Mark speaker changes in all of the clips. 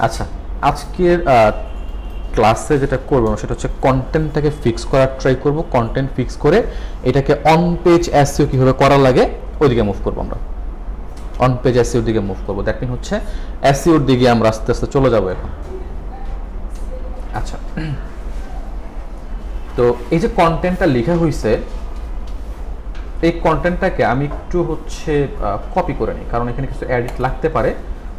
Speaker 1: আচ্ছা, আজকের ক্লাসে যেটা করবো সেটা হচ্ছে কন্টেন্টটাকে ফিক্স করার ট্রাই করব। কন্টেন্ট ফিক্স করে এটাকে অন পেজ এসইও কীভাবে করা লাগে ওইদিকে মুভ করবো আমরা। অন পেজ এসইওর দিকে মুভ করবো। দ্যাট মিন হচ্ছে এসইওর দিকে আমরা আস্তে আস্তে চলে যাবো এখন। আচ্ছা, তো এই যে কন্টেন্টটা লেখা হয়েছে, এই কন্টেন্টটাকে আমি একটু হচ্ছে কপি করে নিই, কারণ এখানে কিছু এডিট লাগতে পারে।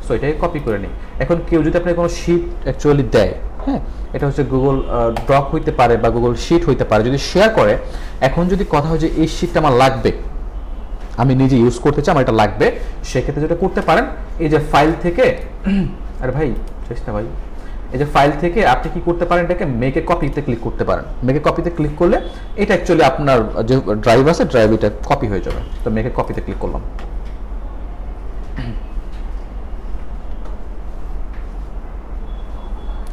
Speaker 1: সো এটাকে কপি করে নিই। এখন কেউ যদি আপনাকে কোনো শিট অ্যাকচুয়ালি দেয়, হ্যাঁ, এটা হচ্ছে গুগল ড্রক হইতে পারে বা গুগল শিট হইতে পারে, যদি শেয়ার করে, এখন যদি কথা হয় যে এই শিটটা আমার লাগবে, আমি নিজে ইউজ করতে চাই, আমার এটা লাগবে, সেক্ষেত্রে যেটা করতে পারেন, এই যে ফাইল থেকে, আরে ভাই চেষ্টা ভাই, এই যে ফাইল থেকে আপনি কি করতে পারেন, এটাকে মেকে কপিতে ক্লিক করতে পারেন। মেকে কপিতে ক্লিক করলে এটা অ্যাকচুয়ালি আপনার যে ড্রাইভ আছে, ড্রাইভ এটা কপি হয়ে যাবে। তো মেকে কপিতে ক্লিক করলাম।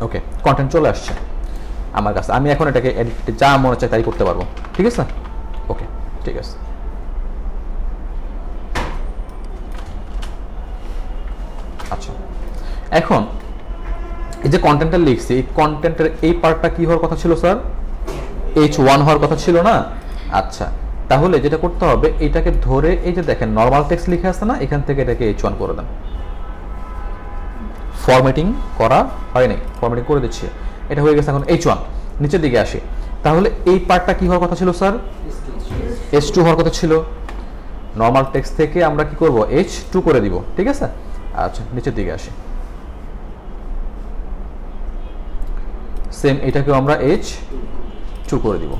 Speaker 1: ওকে, কন্টেন্ট চলে আসছে আমার কাছে। আমি এখন এটাকে এডিট যা মনে চাই তাই করতে পারবো। ঠিক আছে? ওকে, ঠিক আছে। আচ্ছা, এখন এই যে কন্টেন্টটা লিখছি, এই কন্টেন্টের এই পার্টটা কি হওয়ার কথা ছিল স্যার? H1 হওয়ার কথা ছিল না? আচ্ছা, তাহলে যেটা করতে হবে, এটাকে ধরে এই যে দেখেন নরমাল টেক্সট লিখে আছে না, এখান থেকে এটাকে H1 করে দেন। ফরম্যাটিং করা হয় নাই, ফরম্যাটিং করে দিচ্ছি, এটা হয়ে গেছে। এখন H1 নিচের দিকে আসি, তাহলে এই পার্টটা কি হওয়ার কথা ছিল স্যার? H2 হওয়ার কথা ছিল। নরমাল টেক্সট থেকে আমরা কি করব? H2 করে দিব। ঠিক আছে? আচ্ছা, নিচের দিকে আসি, সেম এটাকেও আমরা H2 করে দিব।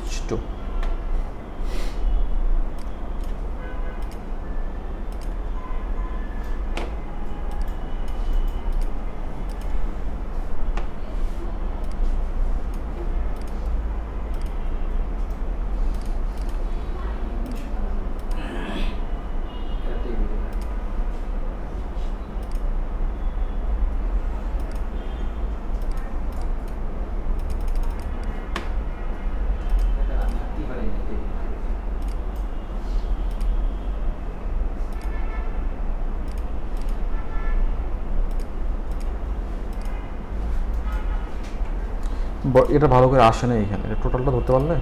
Speaker 1: H2 এটা ভালো করে আসে না এখানে, এটা টোটালটা ধরতে পারলে।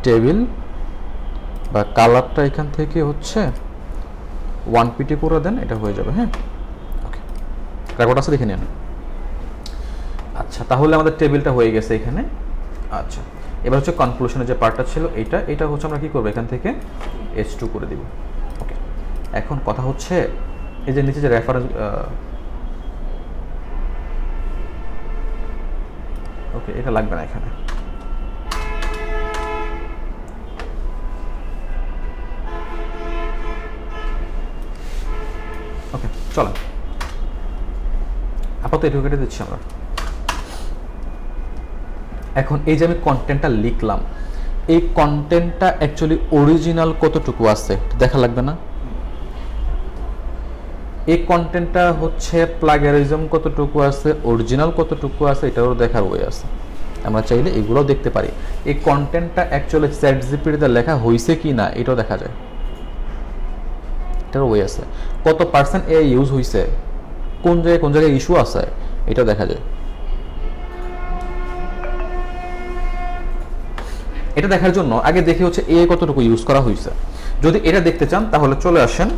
Speaker 1: টেবিল বা কালারটা এখান থেকে হচ্ছে 1pt করে দেন, এটা হয়ে যাবে। হ্যাঁ, ওকে, রেকর্ড আছে, দেখে নিন। আচ্ছা, তাহলে আমাদের টেবিলটা হয়ে গেছে এখানে। আচ্ছা, এবার হচ্ছে কনক্লুশনের যে পার্টটা ছিল, এটা হচ্ছে আমরা কি করবো, এখান থেকে H2 করে দিব। ওকে, এখন কথা হচ্ছে এই যে নিচে যে রেফারেন্স, ওকে, এটা লাগবে না এখানে। ওকে, চলেন আপাতত এটুকু কেটে দিচ্ছি আমরা। এখন এই যে আমি কন্টেন্টটা লিখলাম, এই কন্টেন্টটা অ্যাকচুয়ালি অরিজিনাল কতটুকু আছে দেখা লাগবে না? এই কন্টেন্টটা হচ্ছে প্লাগিয়ারিজম কতটুকু আছে, অরিজিনাল কতটুকু আছে, এটাও দেখার ওয়ে আছে। আমরা চাইলে এগুলোও দেখতে পারি। এই কন্টেন্টটা অ্যাকচুয়ালি চ্যাটজিপিটিতে লেখা হয়েছে কি না এটাও দেখা যায়, এটার ওয়ে আছে। কত পার্সেন্ট এ ইউজ হয়েছে, কোন জায়গায় ইস্যু আছে, এটাও দেখা যায়। এটা দেখার জন্য আগে দেখি হচ্ছে এ কতটুকু ইউজ করা হয়েছে। যদি এটা দেখতে চান তাহলে চলে আসেন,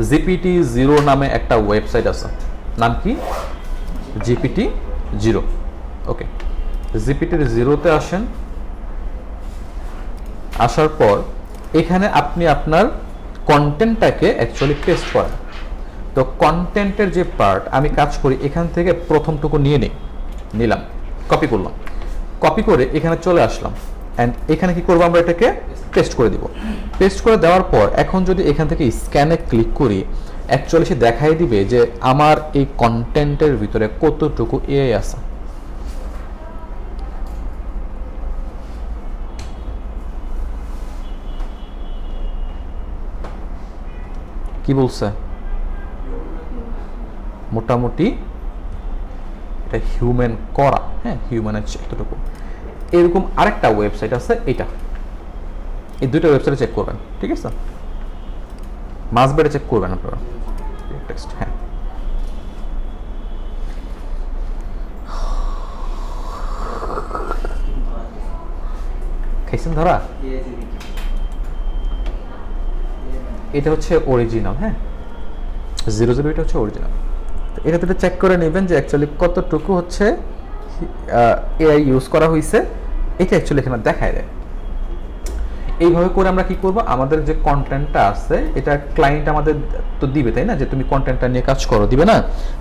Speaker 1: GPT-0 নামে একটা ওয়েবসাইট আছে, নাম কি? GPT-0। ওকে, GPT-0-তে আসেন। আসার পর এখানে আপনি আপনার কন্টেন্টটাকে অ্যাকচুয়ালি পেস্ট করেন। তো কন্টেন্টের যে পার্ট আমি কাজ করি, এখান থেকে প্রথমটুকু নিলাম, কপি করলাম, কপি করে এখানে চলে আসলাম, অ্যান্ড এখানে কি করবো, আমরা এটাকে পেস্ট করে দিব। পেস্ট করে দেওয়ার পর এখন যদি এখান থেকে স্ক্যানে ক্লিক করি, অ্যাকচুয়ালি সে দেখাই দিবে যে আমার এই কন্টেন্টের ভিতরে কতটুকু এআই আছে। কি বলছে? মোটামুটি এটা হিউম্যান করা, হ্যাঁ, হিউম্যানের এতটুকু। এরকম আরেকটা ওয়েবসাইট আছে, এটা, এই দুইটা ওয়েবসাইটে চেক করবেন, ঠিক আছে? মাসবেডে চেক করবেন আপনারা টেক্সট। হ্যাঁ, খাইছেন ধরা? এটা হচ্ছে অরিজিনাল, হ্যাঁ, 00 এটা হচ্ছে অরিজিনাল। এটা তো চেক করে নেবেন যে অ্যাকচুয়ালি কতটুকু হচ্ছে এআই ইউজ করা হয়েছে, এটা অ্যাকচুয়ালি এখানে দেখায় দেয়। এইভাবে করে আমরা কি করব, আমাদের যে কন্টেন্টটা আছে এটা ক্লায়েন্ট আমাদের তো দিবে, তাই না, যে তুমি কন্টেন্টটা নিয়ে কাজ করো, দিবে না?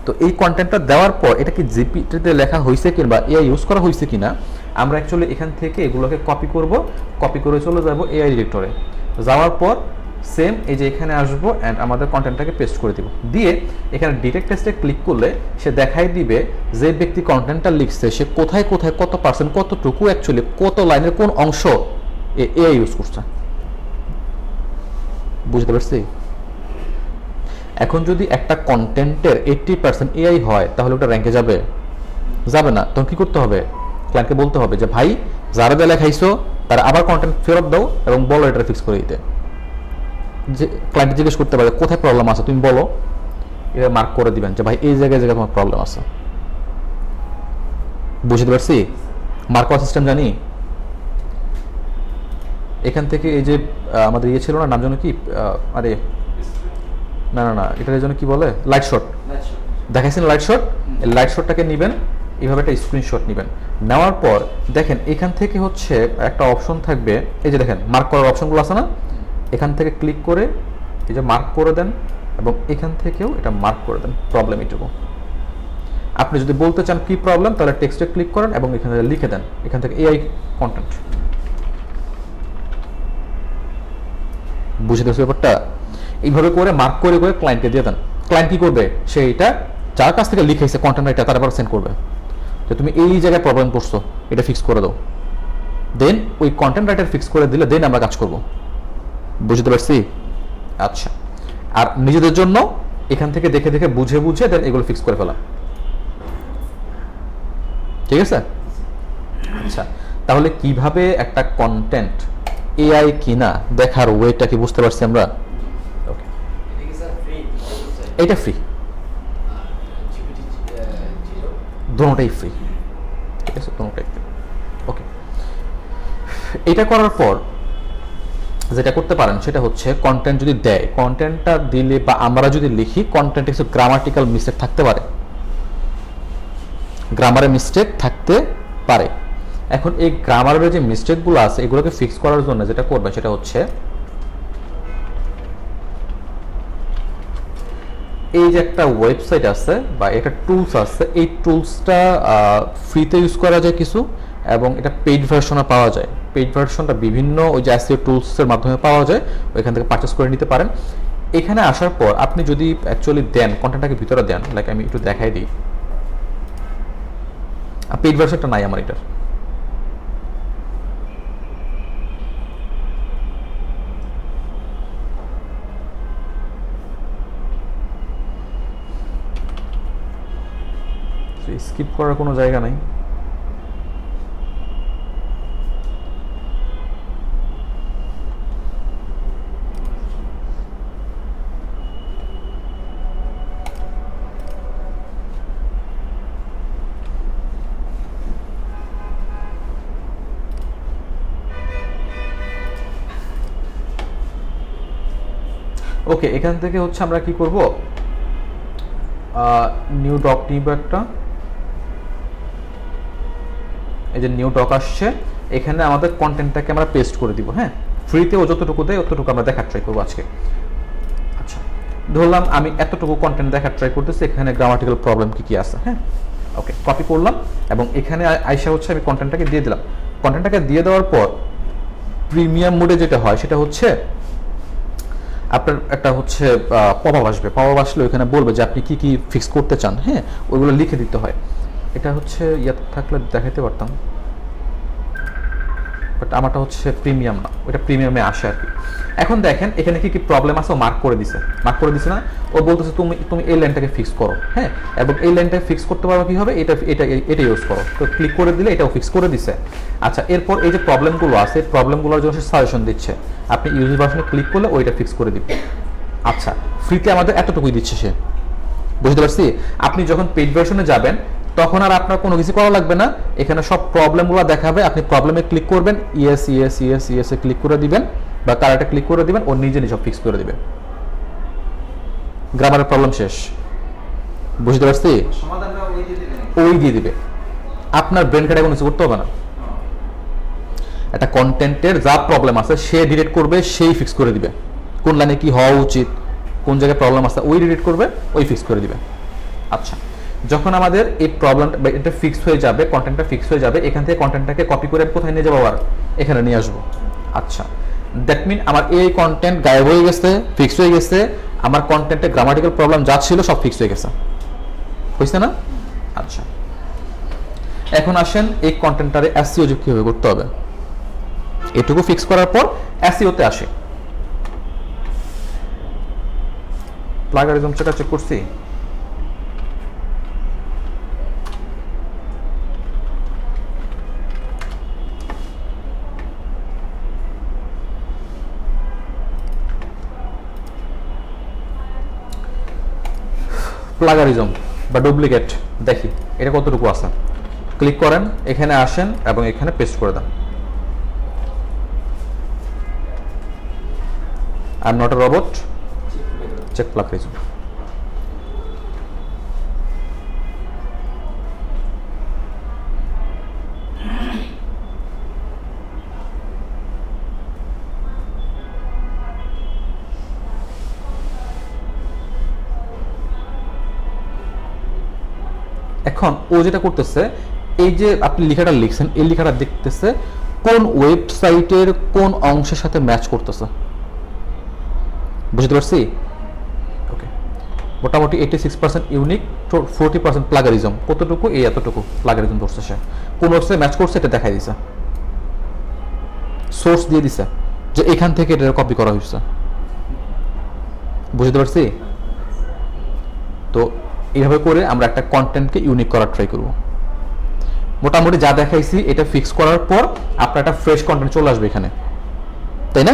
Speaker 1: তো এই কন্টেন্টটা দেওয়ার পর এটা কি জিপিটিতে লেখা হয়েছে কিংবা এআই ইউজ করা হয়েছে কিনা, আমরা অ্যাকচুয়ালি এখান থেকে এগুলোকে কপি করব, কপি করে চলে যাব এআই ডিরেক্টরে। যাওয়ার পর সেম এই যে এখানে আসবো অ্যান্ড আমাদের কন্টেন্টটাকে পেস্ট করে দিব, দিয়ে এখানে ডিটেক্ট টেস্টে ক্লিক করলে সে দেখাই দিবে যে ব্যক্তি কন্টেন্টটা লিখছে সে কোথায় কোথায় কত পার্সেন্ট, কতটুকু অ্যাকচুয়ালি কত লাইনের কোন অংশ এআই ইউজ করছে। বুঝতে পারছি? এখন যদি একটা কন্টেন্টের 80% এআই হয় তাহলে ওটা র্যাঙ্কে যাবে? যাবে না। তখন কি করতে হবে? ক্লায়েন্টকে বলতে হবে যে ভাই যারা যা লেখাইছো তারা আবার কন্টেন্ট ফেরত দাও এবং বলো এটা ফিক্স করে দিতে। যে ক্লায়েন্ট জিজ্ঞেস করতে পারে কোথায় প্রবলেম আছে, তুমি বলো, এটা মার্ক করে দিবেন যে ভাই এই জায়গায় তোমার প্রবলেম আছে। বুঝতে পারছি? মার্ক করার সিস্টেম জানি। এখান থেকে এই যে আমাদের ইয়ে ছিল না, নাম যেন কি, আরে না না না, এটার জন্য কি বলে, লাইট শট দেখাইছেন, লাইট শট। লাইট শটটাকে নেবেন, এইভাবে একটা স্ক্রিনশট নেবেন, নেওয়ার পর দেখেন এখান থেকে হচ্ছে একটা অপশন থাকবে, এই যে দেখেন মার্ক করার অপশনগুলো আছে না, এখান থেকে ক্লিক করে এই যে মার্ক করে দেন এবং এখান থেকেও এটা মার্ক করে দেন প্রবলেম এটুকু। আপনি যদি বলতে চান কি প্রবলেম তাহলে টেক্সটে ক্লিক করেন এবং এখানে লিখে দেন, এখান থেকে এআই কন্টেন্ট। বুঝে দেখছি ব্যাপারটা? এইভাবে করে মার্ক করে করে ক্লায়েন্টকে দিয়ে দেন। ক্লায়েন্ট কি করবে, সে এটা যার কাছ থেকে লিখেছে কন্টেন্ট এটা তার আবার সেন্ড করবে যে তুমি এই জায়গায় প্রবলেম করছো, এটা ফিক্স করে দাও। দেন ওই কন্টেন্ট রাইটার ফিক্স করে দিলে দেন আমরা কাজ করব। বুঝতে পারছি? আচ্ছা, আর নিজেদের জন্য এখান থেকে দেখে দেখে বুঝে বুঝে দেন এগুলো ফিক্স করে ফেলা, ঠিক আছে? আচ্ছা, তাহলে কিভাবে একটা কন্টেন্ট এআই কিনা দেখার ওয়েটা কি বুঝতে পারছি আমরা? ওকে, এটা ফ্রি, দুটোটাই ফ্রি, ঠিক আছে, দুটোটাই ফ্রি। ওকে, এটা করার পর যেটা করতে পারেন সেটা হচ্ছে কন্টেন্ট যদি দেয়, কন্টেন্টটা দিলে বা আমরা যদি লিখি কন্টেন্টে কিছু গ্রামাটিক্যাল মিস্টেক থাকতে পারে, গ্রামারে মিস্টেক থাকতে পারে। এখন এই গ্রামারের যে মিস্টেকগুলো আছে এগুলোকে ফিক্স করার জন্য যেটা করবে সেটা হচ্ছে এই যে একটা ওয়েবসাইট আছে বা একটা টুলস আছে, এই টুলসটা ফ্রিতে ইউজ করা যায় কিছু, এবং এটা পেইড ভার্সনে পাওয়া যায়। পেইড ভার্সনটা বিভিন্ন ওই যে এসইও টুলসের মাধ্যমে পাওয়া যায়, ওইখান থেকে পারচেস করে নিতে পারেন। এখানে আসার পর আপনি যদি অ্যাকচুয়ালি দেন কন্টেন্টটাকে ভিতরে দেন, লাইক আমি একটু দেখাই দিই, পেইড ভার্সনটা নাই আমার এটার। স্কিপ করার কোনো জায়গা নাই। ওকে, এখান থেকে হচ্ছে আমরা কি করব, নিউ ডক নিব একটা, এই যে নিউ ডক আসছে, এখানে আমাদের কন্টেন্টটাকে আমরা পেস্ট করে দিব। হ্যাঁ, ফ্রিতে ও যতটুকু দেয় ততটুকু আমরা দেখার ট্রাই করবো আজকে। আচ্ছা, ধরলাম আমি এতটুকু কন্টেন্ট দেখার ট্রাই করতেছি, এখানে গ্রামাটিক্যাল প্রবলেম কি কি আছে। হ্যাঁ, ওকে, কপি করলাম এবং এখানে আইসা হচ্ছে আমি কন্টেন্টটাকে দিয়ে দিলাম। কন্টেন্টটাকে দিয়ে দেওয়ার পর প্রিমিয়াম মোডে যেটা হয় সেটা হচ্ছে আপনার একটা হচ্ছে পপআপ আসবে, পপআপ আসলে ওইখানে বলবে যে আপনি কি কি ফিক্স করতে চান। হ্যাঁ, ওইগুলো লিখে দিতে হয়। এটা হচ্ছে ইয়ে থাকলে দেখাতে পারতাম। বাট আমারটা হচ্ছে প্রিমিয়াম না, ওইটা প্রিমিয়ামে আসে আর কি। এখন দেখেন এখানে কি কি প্রবলেম আছে ও মার্ক করে দিছে না, ও বলতেছে তুমি এই লাইনটাকে ফিক্স করো, হ্যাঁ, এবং এই লাইনটাকে ফিক্স করতে পারবে কি হবে, এটা ইউজ করো, তো ক্লিক করে দিলে এটাও ফিক্স করে দিছে। আচ্ছা, এরপর এই যে প্রবলেমগুলো আছে, প্রবলেমগুলোর জন্য সে সাজেশন দিচ্ছে, আপনি ইউজ ভার্সনে ক্লিক করলে ওইটা ফিক্স করে দিবে। আচ্ছা, ফ্রিতে আমাদের এতটুকুই দিচ্ছে সে, বুঝতে পারছি। আপনি যখন পেইড ভার্সনে যাবেন তখন আর আপনার কোনো কিছু করা লাগবে না, এখানে সব প্রবলেমগুলো দেখাবে, আপনি প্রবলেমে ক্লিক করবেন, ইয়েস ইয়েস ইয়েস ইয়েসে ক্লিক করে দিবেন বা কারেক্টে ক্লিক করে দিবেন, ও নিজে সব ফিক্স করে দিবে, গ্রামারের প্রবলেম শেষ, বুঝতে পারছি। ওই দিয়ে দিবে, আপনার ব্রেন কাটে কোনো কিছু করতে হবে না। একটা কন্টেন্টের যা প্রবলেম আছে সে ডিলিট করবে, সেই ফিক্স করে দিবে, কোন লাইনে কি হওয়া উচিত, কোন জায়গায় প্রবলেম আছে ওই ডিলিট করবে, ওই ফিক্স করে দিবে। আচ্ছা, যখন আমাদের এই প্রবলেমটা এটা ফিক্স হয়ে যাবে, কন্টেন্টটা ফিক্স হয়ে যাবে, এখান থেকে কন্টেন্টটাকে কপি করে কোথায় নিয়ে যাবো, আবার এখানে নিয়ে আসবো। আচ্ছা, দ্যাট মিন আমার এই কন্টেন্ট গায়েব হয়ে গেছে, ফিক্স হয়ে গেছে, আমার কন্টেন্টে গ্রামাটিক্যাল প্রবলেম যা ছিল সব ফিক্স হয়ে গেছে, বুঝছে না? আচ্ছা, এখন আসেন এই কন্টেন্টটারে এসইও কিভাবে করতে হবে। এটুকু ফিক্স করার পর এসইওতে আসে, প্লাগারিজম চেক করছি, প্লাগারিজম বা ডুপ্লিকেট দেখি এটা কতটুকু আছে। ক্লিক করেন, এখানে আসেন এবং এখানে পেস্ট করে দেন। I am not a robot, check plagiarism. এখন ও যেটা করতেছে, এই যে আপনি লেখাটা লিখছেন, এই লেখাটা দেখতেছে কোন ওয়েবসাইটের কোন অংশের সাথে ম্যাচ করতেছে, বুঝতে পারছি। ওকে, মোটামুটি 86% ইউনিক, 40% প্লাগারিজম। কতটুকু? এই এতটুকু প্লাগারিজম ধরছে সে, কোন ওয়েবসাইটে ম্যাচ করছে এটা দেখাই দিছে, সোর্স দিয়ে দিছে যে এখান থেকে এটা কপি করা হয়েছে, বুঝতে পারছি। তো এইভাবে করে আমরা একটা কন্টেন্টকে ইউনিক করার ট্রাই করব। মোটামুটি যা দেখাইছি এটা ফিক্স করার পর আপনার একটা ফ্রেশ কন্টেন্ট চলে আসবে এখানে, তাই না?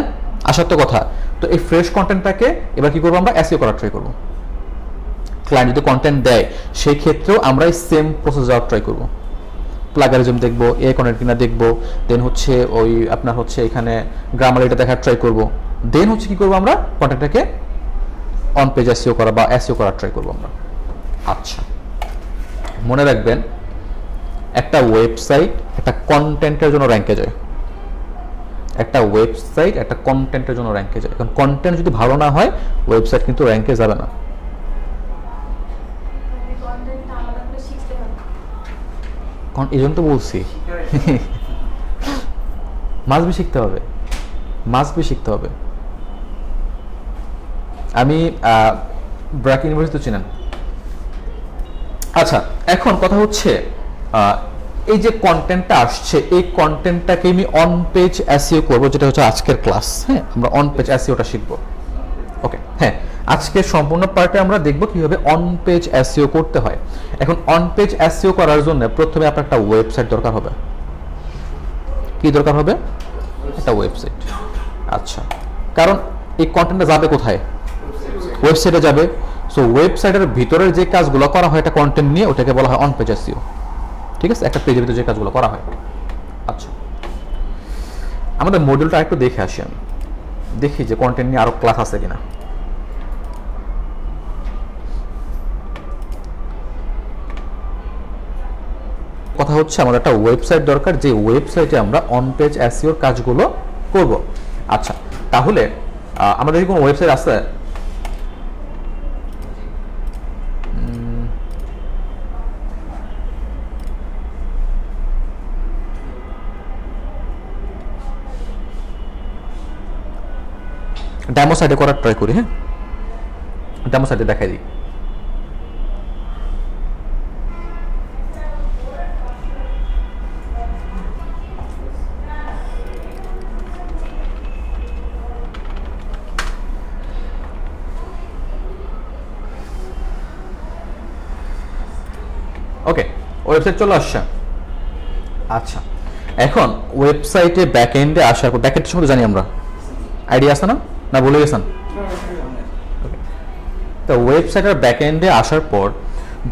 Speaker 1: আসার তো কথা। তো এই ফ্রেশ কন্টেন্টটাকে এবার কি করবো, আমরা এসইও করার ট্রাই করব। ক্লায়েন্ট যদি কন্টেন্ট দেয় সেই ক্ষেত্রেও আমরা এই সেম প্রসেস যাওয়ার ট্রাই করব। প্লাগারিজম দেখবো, এ কন্টেন্ট কিনা দেখবো, দেন হচ্ছে ওই আপনার হচ্ছে এখানে গ্রামার এটা দেখার ট্রাই করব, দেন হচ্ছে কি করবো, আমরা কন্টেন্টটাকে অন পেজ এসইও করা বা এসইও করার ট্রাই করবো আমরা। আচ্ছা, মনে রাখবেন একটা ওয়েবসাইট একটা কন্টেন্টের জন্য র্যাঙ্কে যায়, একটা ওয়েবসাইট একটা কন্টেন্টের জন্য র্যাঙ্কে যায়। এখন কন্টেন্ট যদি ভালো না হয় ওয়েবসাইট কিন্তু র্যাঙ্কে যাবে না। এই জন্য তো বলছি মাস্ট বি শিখতে হবে, মাস্ট বি শিখতে হবে। আমি ব্র্যাক ইউনিভার্সিটি চিনেন? আচ্ছা, এখন কথা হচ্ছে এই যে কন্টেন্টটা আসছে এই কন্টেন্টটাকে আমি অন পেজ এসইও করব, যেটা হচ্ছে আজকের ক্লাস। হ্যাঁ, আমরা অন পেজ এসইওটা শিখব। ওকে, হ্যাঁ, আজকের সম্পূর্ণ পার্টে আমরা দেখব কিভাবে অন পেজ এসইও করতে হয়। এখন অন পেজ এসইও করার জন্য প্রথমে আপনার একটা ওয়েবসাইট দরকার হবে। কি দরকার হবে? একটা ওয়েবসাইট। আচ্ছা, কারণ এই কন্টেন্টটা যাবে কোথায়? ওয়েবসাইটে যাবে। সো ওয়েবসাইটের ভিতরের যে কাজগুলো করা হয় এটা কন্টেন্ট নিয়ে, ওটাকে বলা হয় অন পেজ এসইও। ঠিক আছে, একটা পেজের ভিতরে যে কাজগুলো করা হয়। আচ্ছা, আমাদের মডিউলটা একটু দেখে আসি, আমি দেখি যে কন্টেন্ট নিয়ে আরো ক্লাস আছে কিনা। কথা হচ্ছে আমাদের একটা ওয়েবসাইট দরকার, যে ওয়েবসাইটে আমরা অন পেজ এসইওর কাজগুলো করব। আচ্ছা, তাহলে আমাদের কি কোনো ওয়েবসাইট আছে? ডেমো সাইটে করার ট্রাই করি। হ্যাঁ, ডেমো সাইটে দেখাই দিই। ওকে, ওয়েবসাইট চলে আসছে। আচ্ছা, এখন ওয়েবসাইটে ব্যাক এন্ডে আসার পর, ব্যাক এন্ড সম্বন্ধে জানি আমরা, আইডিয়া আছে না, না ভুলে গেছেন? তো ওয়েবসাইটের ব্যাক এন্ডে আসার পর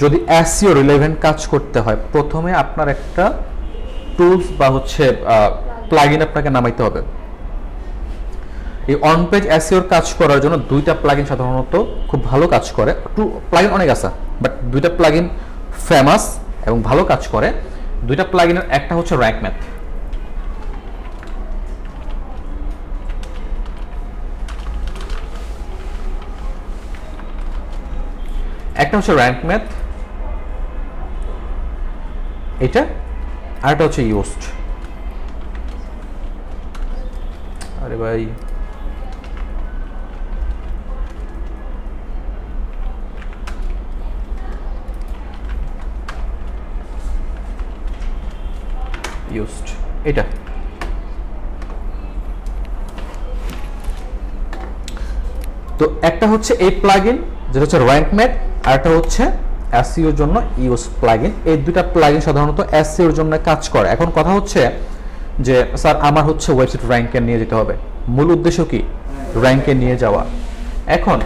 Speaker 1: যদি এসইও রিলেভেন্ট কাজ করতে হয়, প্রথমে আপনার একটা টুলস বা হচ্ছে প্লাগইন আপনাকে নামাইতে হবে। এই অন পেজ এসইওর কাজ করার জন্য দুইটা প্লাগইন সাধারণত খুব ভালো কাজ করে। প্লাগইন অনেক আছে, বাট দুইটা প্লাগইন ফেমাস এবং ভালো কাজ করে। দুইটা প্লাগইনের একটা হচ্ছে র্যাঙ্ক ম্যাথ, একটা হচ্ছে র্যাঙ্ক ম্যাথ এটা, আর একটা হচ্ছে ইউস্ট। আরে ভাই ইউস্ট এটা। তো একটা হচ্ছে এই প্লাগইন যেটা হচ্ছে র্যাঙ্ক ম্যাথ, আর একটা হচ্ছে এসইওর জন্য ইউজ প্লাগইন। এই দুইটা প্লাগইন সাধারণত এসইওর জন্য কাজ করে। এখন কথা হচ্ছে যে স্যার আমার হচ্ছে ওয়েবসাইট র্যাঙ্কে নিয়ে যেতে হবে, মূল উদ্দেশ্য কি র্যাঙ্কে নিয়ে যাওয়া। এখন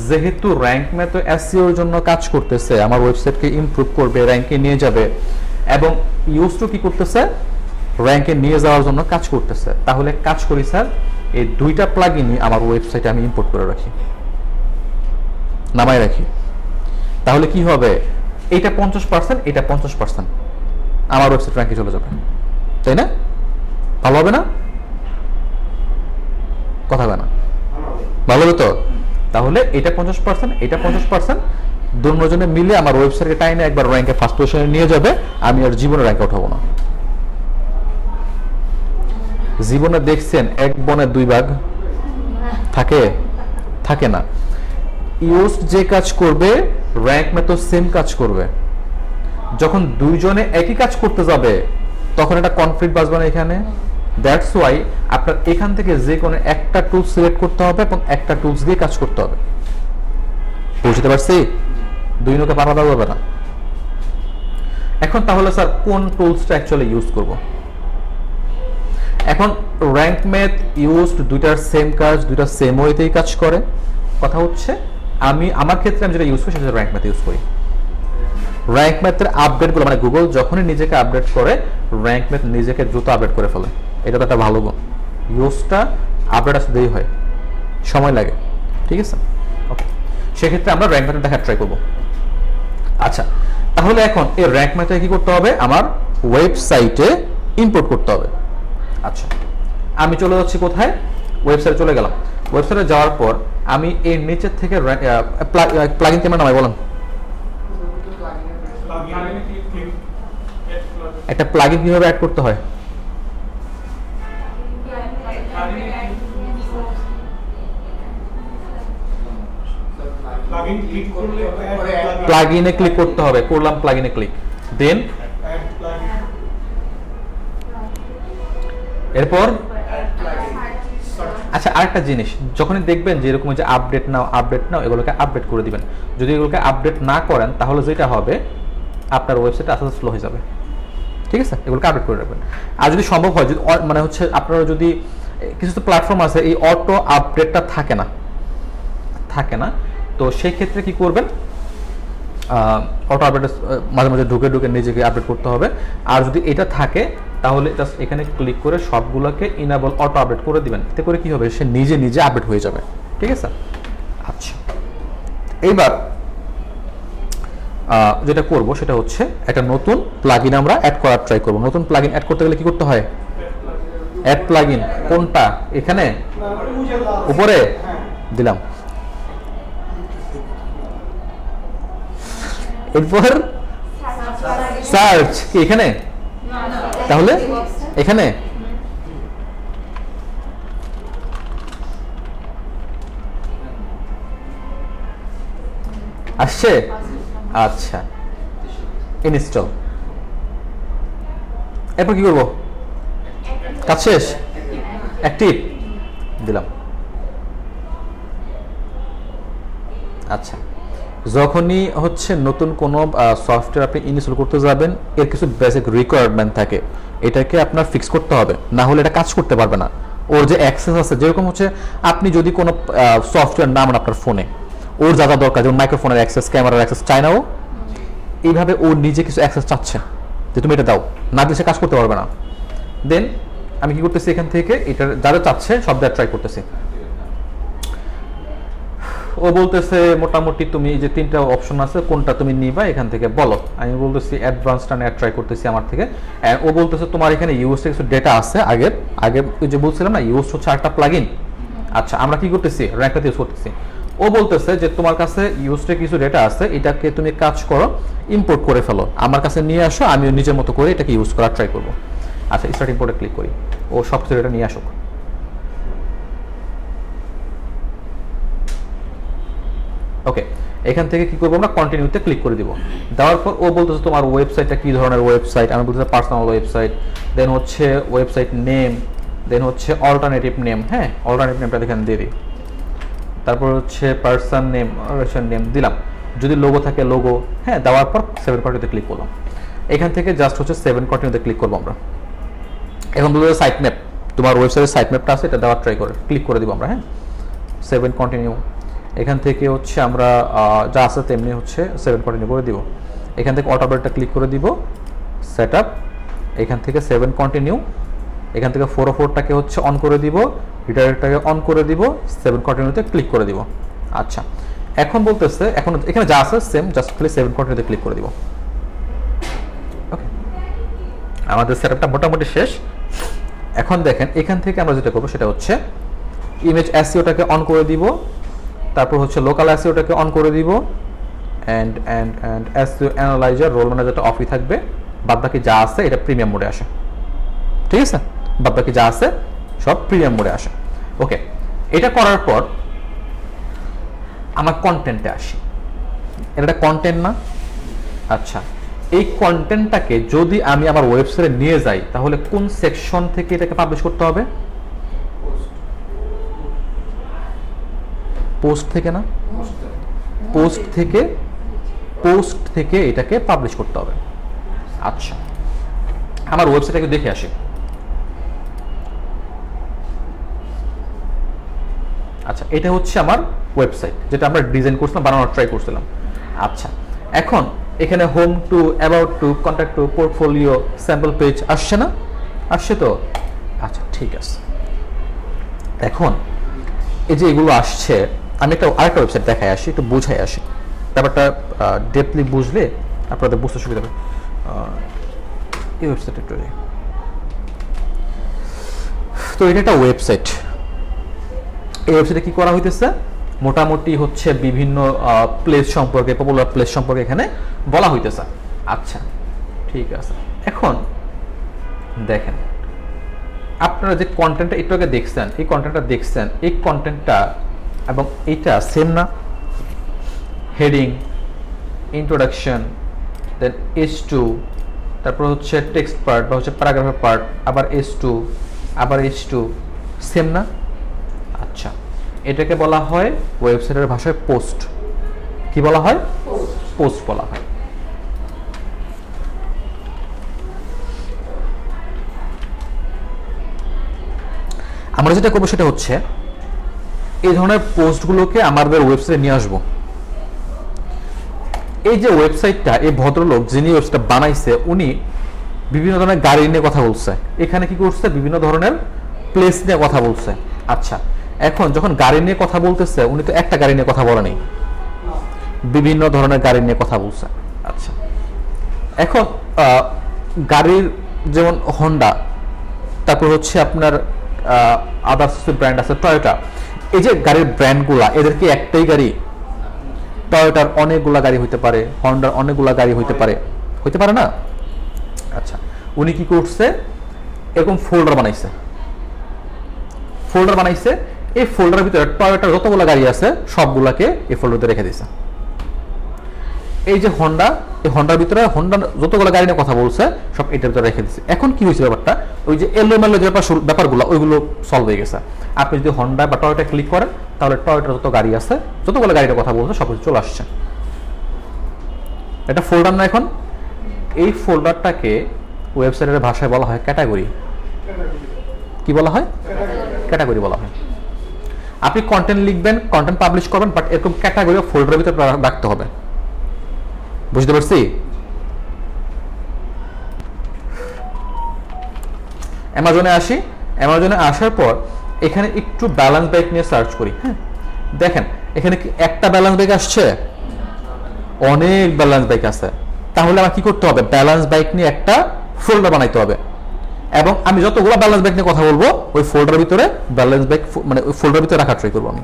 Speaker 1: যেহেতু র্যাঙ্ক ম্যাথ এসইওর জন্য কাজ করতেছে, আমার ওয়েবসাইটকে ইমপ্রুভ করবে, র্যাঙ্কে নিয়ে যাবে, এবং ইউজও কি করতেছে র্যাঙ্কে নিয়ে যাওয়ার জন্য কাজ করতেছে, তাহলে কাজ করি স্যার এই দুইটা প্লাগইনই আমার ওয়েবসাইটে আমি ইম্পোর্ট করে রাখি, নামাই রাখি। তাহলে কি হবে, এটা 50%, এটা 50%, আমার ওয়েবসাইট র্যাঙ্কে চলে যাবে, তাই না? ভালো হবে না? কথা হবে না? ভালো হবে তো? তাহলে এটা 50%, এটা 50%, দুজনে মিলে আমার ওয়েবসাইটে টাইনে একবার র্যাঙ্কে ফার্স্ট পজিশনে নিয়ে যাবে। আমি আর জীবনে র্যাঙ্কে উঠাবো না। জীবনে দেখছেন এক বনে দুই বাঘ থাকে? থাকে না। ইউজ যে কাজ করবে র্যাঙ্ক ম্যাথও সেম কাজ করবে। যখন দুইজনে একই কাজ করতে যাবে তখন একটা কনফ্লিক্ট বাজবে না এখানে। দ্যাটস ওয়াই আপনার এখান থেকে যে কোনো একটা টুল সিলেক্ট করতে হবে এবং একটা টুলস দিয়ে কাজ করতে হবে। বুঝতে পারছি? দুই নৌকা পার দেওয়া যাবে না। এখন তাহলে স্যার কোন টুলসটা অ্যাকচুয়ালি ইউজ করব? এখন র্যাঙ্ক ম্যাথ ইউজড দুইটার সেম কাজ, দুইটা সেম ওয়েতেই কাজ করে। কথা হচ্ছে আমার ক্ষেত্রে আমি যেটা ইউজ করি সেটা র্যাঙ্ক ম্যাথ ইউজ করি। র্যাঙ্ক ম্যাথের আপডেটগুলো মানে গুগল যখনই নিজেকে আপডেট করে, র্যাঙ্ক ম্যাথ নিজেকে দ্রুত আপডেট করে ফেলে। এটা তো একটা ভালো গুণ। ইউজটা আপডেট আসতে দেরি হয়, সময় লাগে, ঠিক আছে? ওকে, সেক্ষেত্রে আমরা র্যাঙ্ক ম্যাথ দেখার ট্রাই করবো। আচ্ছা, তাহলে এখন এই র্যাঙ্ক ম্যাথে কি করতে হবে? আমার ওয়েবসাইটে ইম্পোর্ট করতে হবে। আচ্ছা, আমি চলে যাচ্ছি কোথায়? ওয়েবসাইটে চলে গেলাম। ওয়েবসাইটে যাওয়ার পর আমি এর নিচের থেকে প্লাগইন কেমন নামাই বলেন? একটা প্লাগইন কিভাবে অ্যাড করতে হয়? প্লাগইনে ক্লিক করতে হবে। করলাম প্লাগইনে ক্লিক, দেন এরপর আচ্ছা আরেকটা জিনিস, যখনই দেখবেন যে এরকম যে আপডেট নাও এগুলোকে আপডেট করে দিবেন। যদি এগুলোকে আপডেট না করেন তাহলে যেটা হবে আপনার ওয়েবসাইট আস্তে আস্তে স্লো হয়ে যাবে, ঠিক আছে? এগুলোকে আপডেট করে রাখবেন। আর যদি সম্ভব হয়, যদি মানে হচ্ছে আপনারা যদি কিছু তো প্ল্যাটফর্ম আছে এই অটো আপডেটটা থাকে না, তো সেই ক্ষেত্রে কি করবেন? অটো আপডেট মাঝে মাঝে ঢুকে নিজেকে আপডেট করতে হবে। আর যদি এটা থাকে তাহলে জাস্ট এখানে ক্লিক করে সবগুলোকে ইনেবল অটো আপডেট করে দিবেন। এতে করে কি হবে, সে নিজে আপডেট হয়ে যাবে, ঠিক আছে? আচ্ছা, এইবার যেটা করব সেটা হচ্ছে একটা নতুন প্লাগইন আমরা অ্যাড করার ট্রাই করব। নতুন প্লাগইন অ্যাড করতে গেলে কি করতে হয়? অ্যাড প্লাগইন কোনটা? এখানে উপরে দিলাম, এরপর সার্চ কি এখানে? তাহলে এখানে আসছে। আচ্ছা, ইনস্টল। এরপর কি করব? কাজ শেষ, অ্যাক্টিভ দিলাম। আচ্ছা, যখনই হচ্ছে নতুন কোনো সফটওয়্যার আপনি ইনস্টল করতে যাবেন, এর কিছু বেসিক রিকোয়ারমেন্ট থাকে, এটাকে আপনার ফিক্স করতে হবে, না হলে এটা কাজ করতে পারবে না। ওর যে অ্যাক্সেস আছে, যেরকম হচ্ছে আপনি যদি কোনো সফটওয়্যার নামান আপনার ফোনে, ওর যা যা দরকার, যেমন মাইক্রোফোনের অ্যাক্সেস, ক্যামেরার অ্যাক্সেস চায় না, ও এইভাবে ও নিজে কিছু অ্যাক্সেস চাচ্ছে যে তুমি এটা দাও, না দিলে সে কাজ করতে পারবে না। দেন আমি কি করতেছি, এখান থেকে এটা যারা চাচ্ছে সব দেওয়ার ট্রাই করতেছি। ও বলতেছে মোটামুটি তুমি যে 3টা অপশন আছে কোনটা তুমি নিবা এখান থেকে বলো। আমি বলতেছি অ্যাডভান্সটা নেওয়ার ট্রাই করতেছি আমার থেকে। ও বলতেছে তোমার এখানে ইউএসএ কিছু ডেটা আছে আগের, আগে ওই যে বলছিলাম না ইউএস হচ্ছে একটা প্লাগইন। আচ্ছা, আমরা কি করতেছি, র্যাঙ্কটা ইউজ করতেছি। ও বলতেছে যে তোমার কাছে ইউএসএ কিছু ডেটা আছে, এটাকে তুমি কাজ করো, ইম্পোর্ট করে ফেলো, আমার কাছে নিয়ে আসো, আমি নিজের মতো করে এটাকে ইউজ করার ট্রাই করবো। আচ্ছা, স্টার্ট ইম্পোর্টে ক্লিক করি, ও সব কিছু ডেটা নিয়ে আসুক। ওকে, এখান থেকে কি করবো আমরা, কন্টিনিউতে ক্লিক করে দিব। দেওয়ার পর ও বলতেছে তোমার ওয়েবসাইটটা কি ধরনের ওয়েবসাইট, আমি বলতেছি পার্সোনাল ওয়েবসাইট, দেন হচ্ছে ওয়েবসাইট নেম, দেন হচ্ছে অল্টারনেটিভ নেম। হ্যাঁ, অল্টারনেটিভ নেমটা এখানে দিয়ে দিই। তারপর হচ্ছে পার্সন নেম, অর্গানাইজেশন নেম দিলাম, যদি লোগো থাকে লোগো। হ্যাঁ, দেওয়ার পর 7 কন্টিনিউতে ক্লিক করলাম। এখান থেকে জাস্ট হচ্ছে 7 কন্টিনিউতে ক্লিক করবো আমরা। এখন বলতে সাইট ম্যাপ, তোমার ওয়েবসাইটের সাইট ম্যাপটা আছে, এটা দেওয়ার ট্রাই করে ক্লিক করে দিব আমরা। হ্যাঁ, 7 কন্টিনিউ। এখান থেকে হচ্ছে আমরা যা আছে তেমনি হচ্ছে 7 কন্টিনিউ করে দিব। এখান থেকে অটোমেটটা ক্লিক করে দিব, সেট আপ। এখান থেকে 7 কন্টিনিউ। এখান থেকে 404টাকে হচ্ছে অন করে দিব, রিডাইরেক্টটাকে অন করে দিব, 7 কন্টিনিউতে ক্লিক করে দিব। আচ্ছা, এখন বলতেছে এখন এখানে যা আছে সেম, জাস্ট খালি 7 কন্টিনিউতে ক্লিক করে দিব। ওকে, আমাদের সেটআপটা মোটামুটি শেষ। এখন দেখেন এখান থেকে আমরা যেটা করবো সেটা হচ্ছে ইমেজ এসইওটাকে অন করে দিব, তারপর হচ্ছে লোকাল এসইওটাকে অন করে দিব, অ্যান্ড এসইও অ্যানালাইজার রোল ম্যানেজারটা অফই থাকবে। বাদবাকি যা আছে এটা প্রিমিয়াম মোডে আসে, ঠিক আছে? বাদবাকি যা আছে সব প্রিমিয়াম মোডে আসে। ওকে, এটা করার পর আমার কন্টেন্টে আসি। এটা কন্টেন্ট না? আচ্ছা, এই কন্টেন্টটাকে যদি আমি আমার ওয়েবসাইটে নিয়ে যাই তাহলে কোন সেকশন থেকে এটাকে পাবলিশ করতে হবে? পোস্ট থেকে না? পোস্ট থেকে এটাকে পাবলিশ করতে হবে। আচ্ছা, আমার ওয়েবসাইটটাকে দেখে আসি। আচ্ছা, এটা হচ্ছে আমার ওয়েবসাইট যেটা আমরা ডিজাইন করছিলাম, বানানোর ট্রাই করছিলাম। আচ্ছা, এখন এখানে হোম টু, অ্যাবাউট টু, কন্ট্যাক্ট টু, পোর্টফোলিও, স্যাম্পল পেজ আসছে না? আসছে তো? আচ্ছা, ঠিক আছে। এখন এই যে এগুলো আসছে, আমি আরেকটা ওয়েবসাইট দেখাই আসি, একটু বুঝাই আসি, ব্যাপারটা ডেপলি বুঝলে আপনাদের বুঝতে সুবিধা হবে। এই ওয়েবসাইট একটু, তো এটা একটা ওয়েবসাইট। এই ওয়েবসাইটে কি করা হইতেছে, মোটামুটি হচ্ছে বিভিন্ন প্লেস সম্পর্কে, পপুলার প্লেস সম্পর্কে এখানে বলা হইতেছে। আচ্ছা, ঠিক আছে। এখন দেখেন আপনারা যে কন্টেন্টটা একটু আগে দেখছেন, এই কন্টেন্টটা এবং এইটা সেম না? হেডিং, ইন্ট্রোডাকশন, দেন H2, তারপর হচ্ছে টেক্সট পার্ট বা হচ্ছে প্যারাগ্রাফের পার্ট, আবার H2, আবার H2, সেম না? আচ্ছা, এটাকে বলা হয় ওয়েবসাইটের ভাষায় পোস্ট। কি বলা হয়? পোস্ট বলা হয়। আমরা যেটা করবো সেটা হচ্ছে এই ধরনের পোস্টগুলোকে আমাদের ওয়েবসাইটে নিয়ে আসবো। এই যে ওয়েবসাইটটা, এই ভদ্রলোক যিনি ওয়েবসাইটটা বানাইছে, উনি বিভিন্ন ধরনের গাড়ি নিয়ে কথা বলছে। এখানে কি করছে, বিভিন্ন ধরনের প্লেস নিয়ে কথা বলছে। আচ্ছা, এখন যখন গাড়ি নিয়ে কথা বলতেছে, উনি তো একটা গাড়ি নিয়ে কথা বলে নেই, বিভিন্ন ধরনের গাড়ি নিয়ে কথা বলছে। আচ্ছা, এখন গাড়ির যেমন হন্ডা, তারপর হচ্ছে আপনার আদার্স ব্র্যান্ড আছে টয়োটা। এই যে গাড়ির ব্র্যান্ডগুলা, এদের কি একটাই গাড়ি? টয়োটার অনেকগুলা গাড়ি হইতে পারে, হন্ডার অনেকগুলা গাড়ি হইতে পারে, হইতে পারে না? আচ্ছা, উনি কি করছে, এরকম ফোল্ডার বানাইছে। এই ফোল্ডারের ভিতরে টয়োটার যতগুলো গাড়ি আছে সবগুলাকে এই ফোল্ডারে রেখে দিয়েছে। এই যে হন্ডা, এই হন্ডার ভিতরে হন্ডা যতগুলো গাড়ি নিয়ে কথা বলছে সব এটার ভিতরে রেখে দিচ্ছে। এখন কি হয়েছে ব্যাপারটা, ওই যে এলোমেলো যে ব্যাপারগুলো ওইগুলো সলভ হয়ে গেছে। আপনি যদি হন্ডা বা টয়োটা ক্লিক করেন তাহলে টয়োটার যত গাড়ি আছে, যতগুলো গাড়ির কথা বলছে সব কিছু চলে আসছে। এটা ফোল্ডার না এখন? এই ফোল্ডারটাকে ওয়েবসাইটের ভাষায় বলা হয় ক্যাটাগরি। কি বলা হয়? ক্যাটাগরি বলা হয়। আপনি কন্টেন্ট লিখবেন, কন্টেন্ট পাবলিশ করবেন, বাট এরকম ক্যাটাগরি ফোল্ডারের ভিতরে রাখতে হবে। বুঝতে পারছি? অ্যামাজনে আসি, অ্যামাজনে আসার পর এখানে একটু ব্যালেন্স বাইক নিয়ে সার্চ করি। হ্যাঁ, দেখেন এখানে কি একটা ব্যালেন্স বাইক আসছে? অনেক ব্যালেন্স বাইক আছে। তাহলে আমার কি করতে হবে? ব্যালেন্স বাইক নিয়ে একটা ফোল্ডার বানাইতে হবে, এবং আমি যতগুলো ব্যালেন্স বাইক নিয়ে কথা বলবো ওই ফোল্ডারের ভিতরে ব্যালেন্স বাইক মানে ওই ফোল্ডারের ভিতরে রাখা ট্রাই করবো আমি।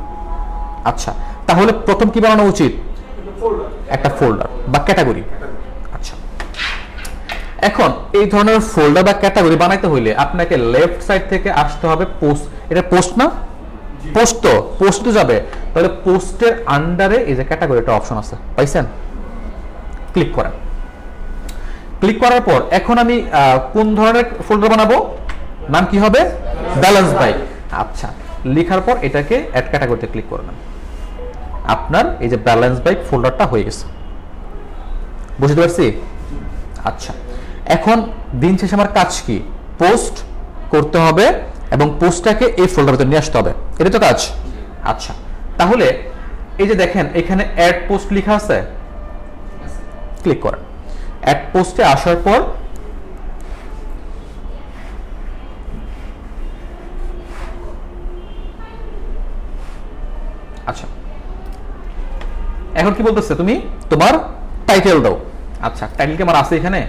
Speaker 1: আচ্ছা, তাহলে প্রথম কি বানানো উচিত? একটা ফোল্ডার বা ক্যাটাগরি। আচ্ছা, এখন এই ধরনের ফোল্ডার বা ক্যাটাগরি বানাইতে হইলে আপনাকে লেফট সাইড থেকে আসতে হবে পোস্ট। এটা পোস্ট না? পোস্ট তো পোস্ট যাবে, তাহলে পোস্টের আন্ডারে এই যে ক্যাটাগরি একটা অপশন আছে, পাইছেন? ক্লিক করেন। ক্লিক করার পর এখন আমি কোন ধরনের ফোল্ডার বানাবো? নাম কি হবে? Balance bike. আচ্ছা, লেখার পর এটাকে অ্যাড ক্যাটাগরিতে ক্লিক করবেন। আপনার এই যে ব্যালেন্স বাইক ফোল্ডারটা হয়ে গেছে। বুঝতে পারছি? আচ্ছা, এখন দিন শেষে আমার কাজ কি? পোস্ট করতে হবে এবং পোস্টটাকে এই ফোল্ডারে নিয়ে আসতে হবে। এটা তো কাজ। আচ্ছা, তাহলে এই যে দেখেন এখানে অ্যাড পোস্ট লেখা আছে, ক্লিক করেন। অ্যাড পোস্টে আসার পর আচ্ছা, এখন কি বলতেছে? তুমি তোমার টাইটেল দাও। আচ্ছা, টাইটেল কি আমার আছে এখানে?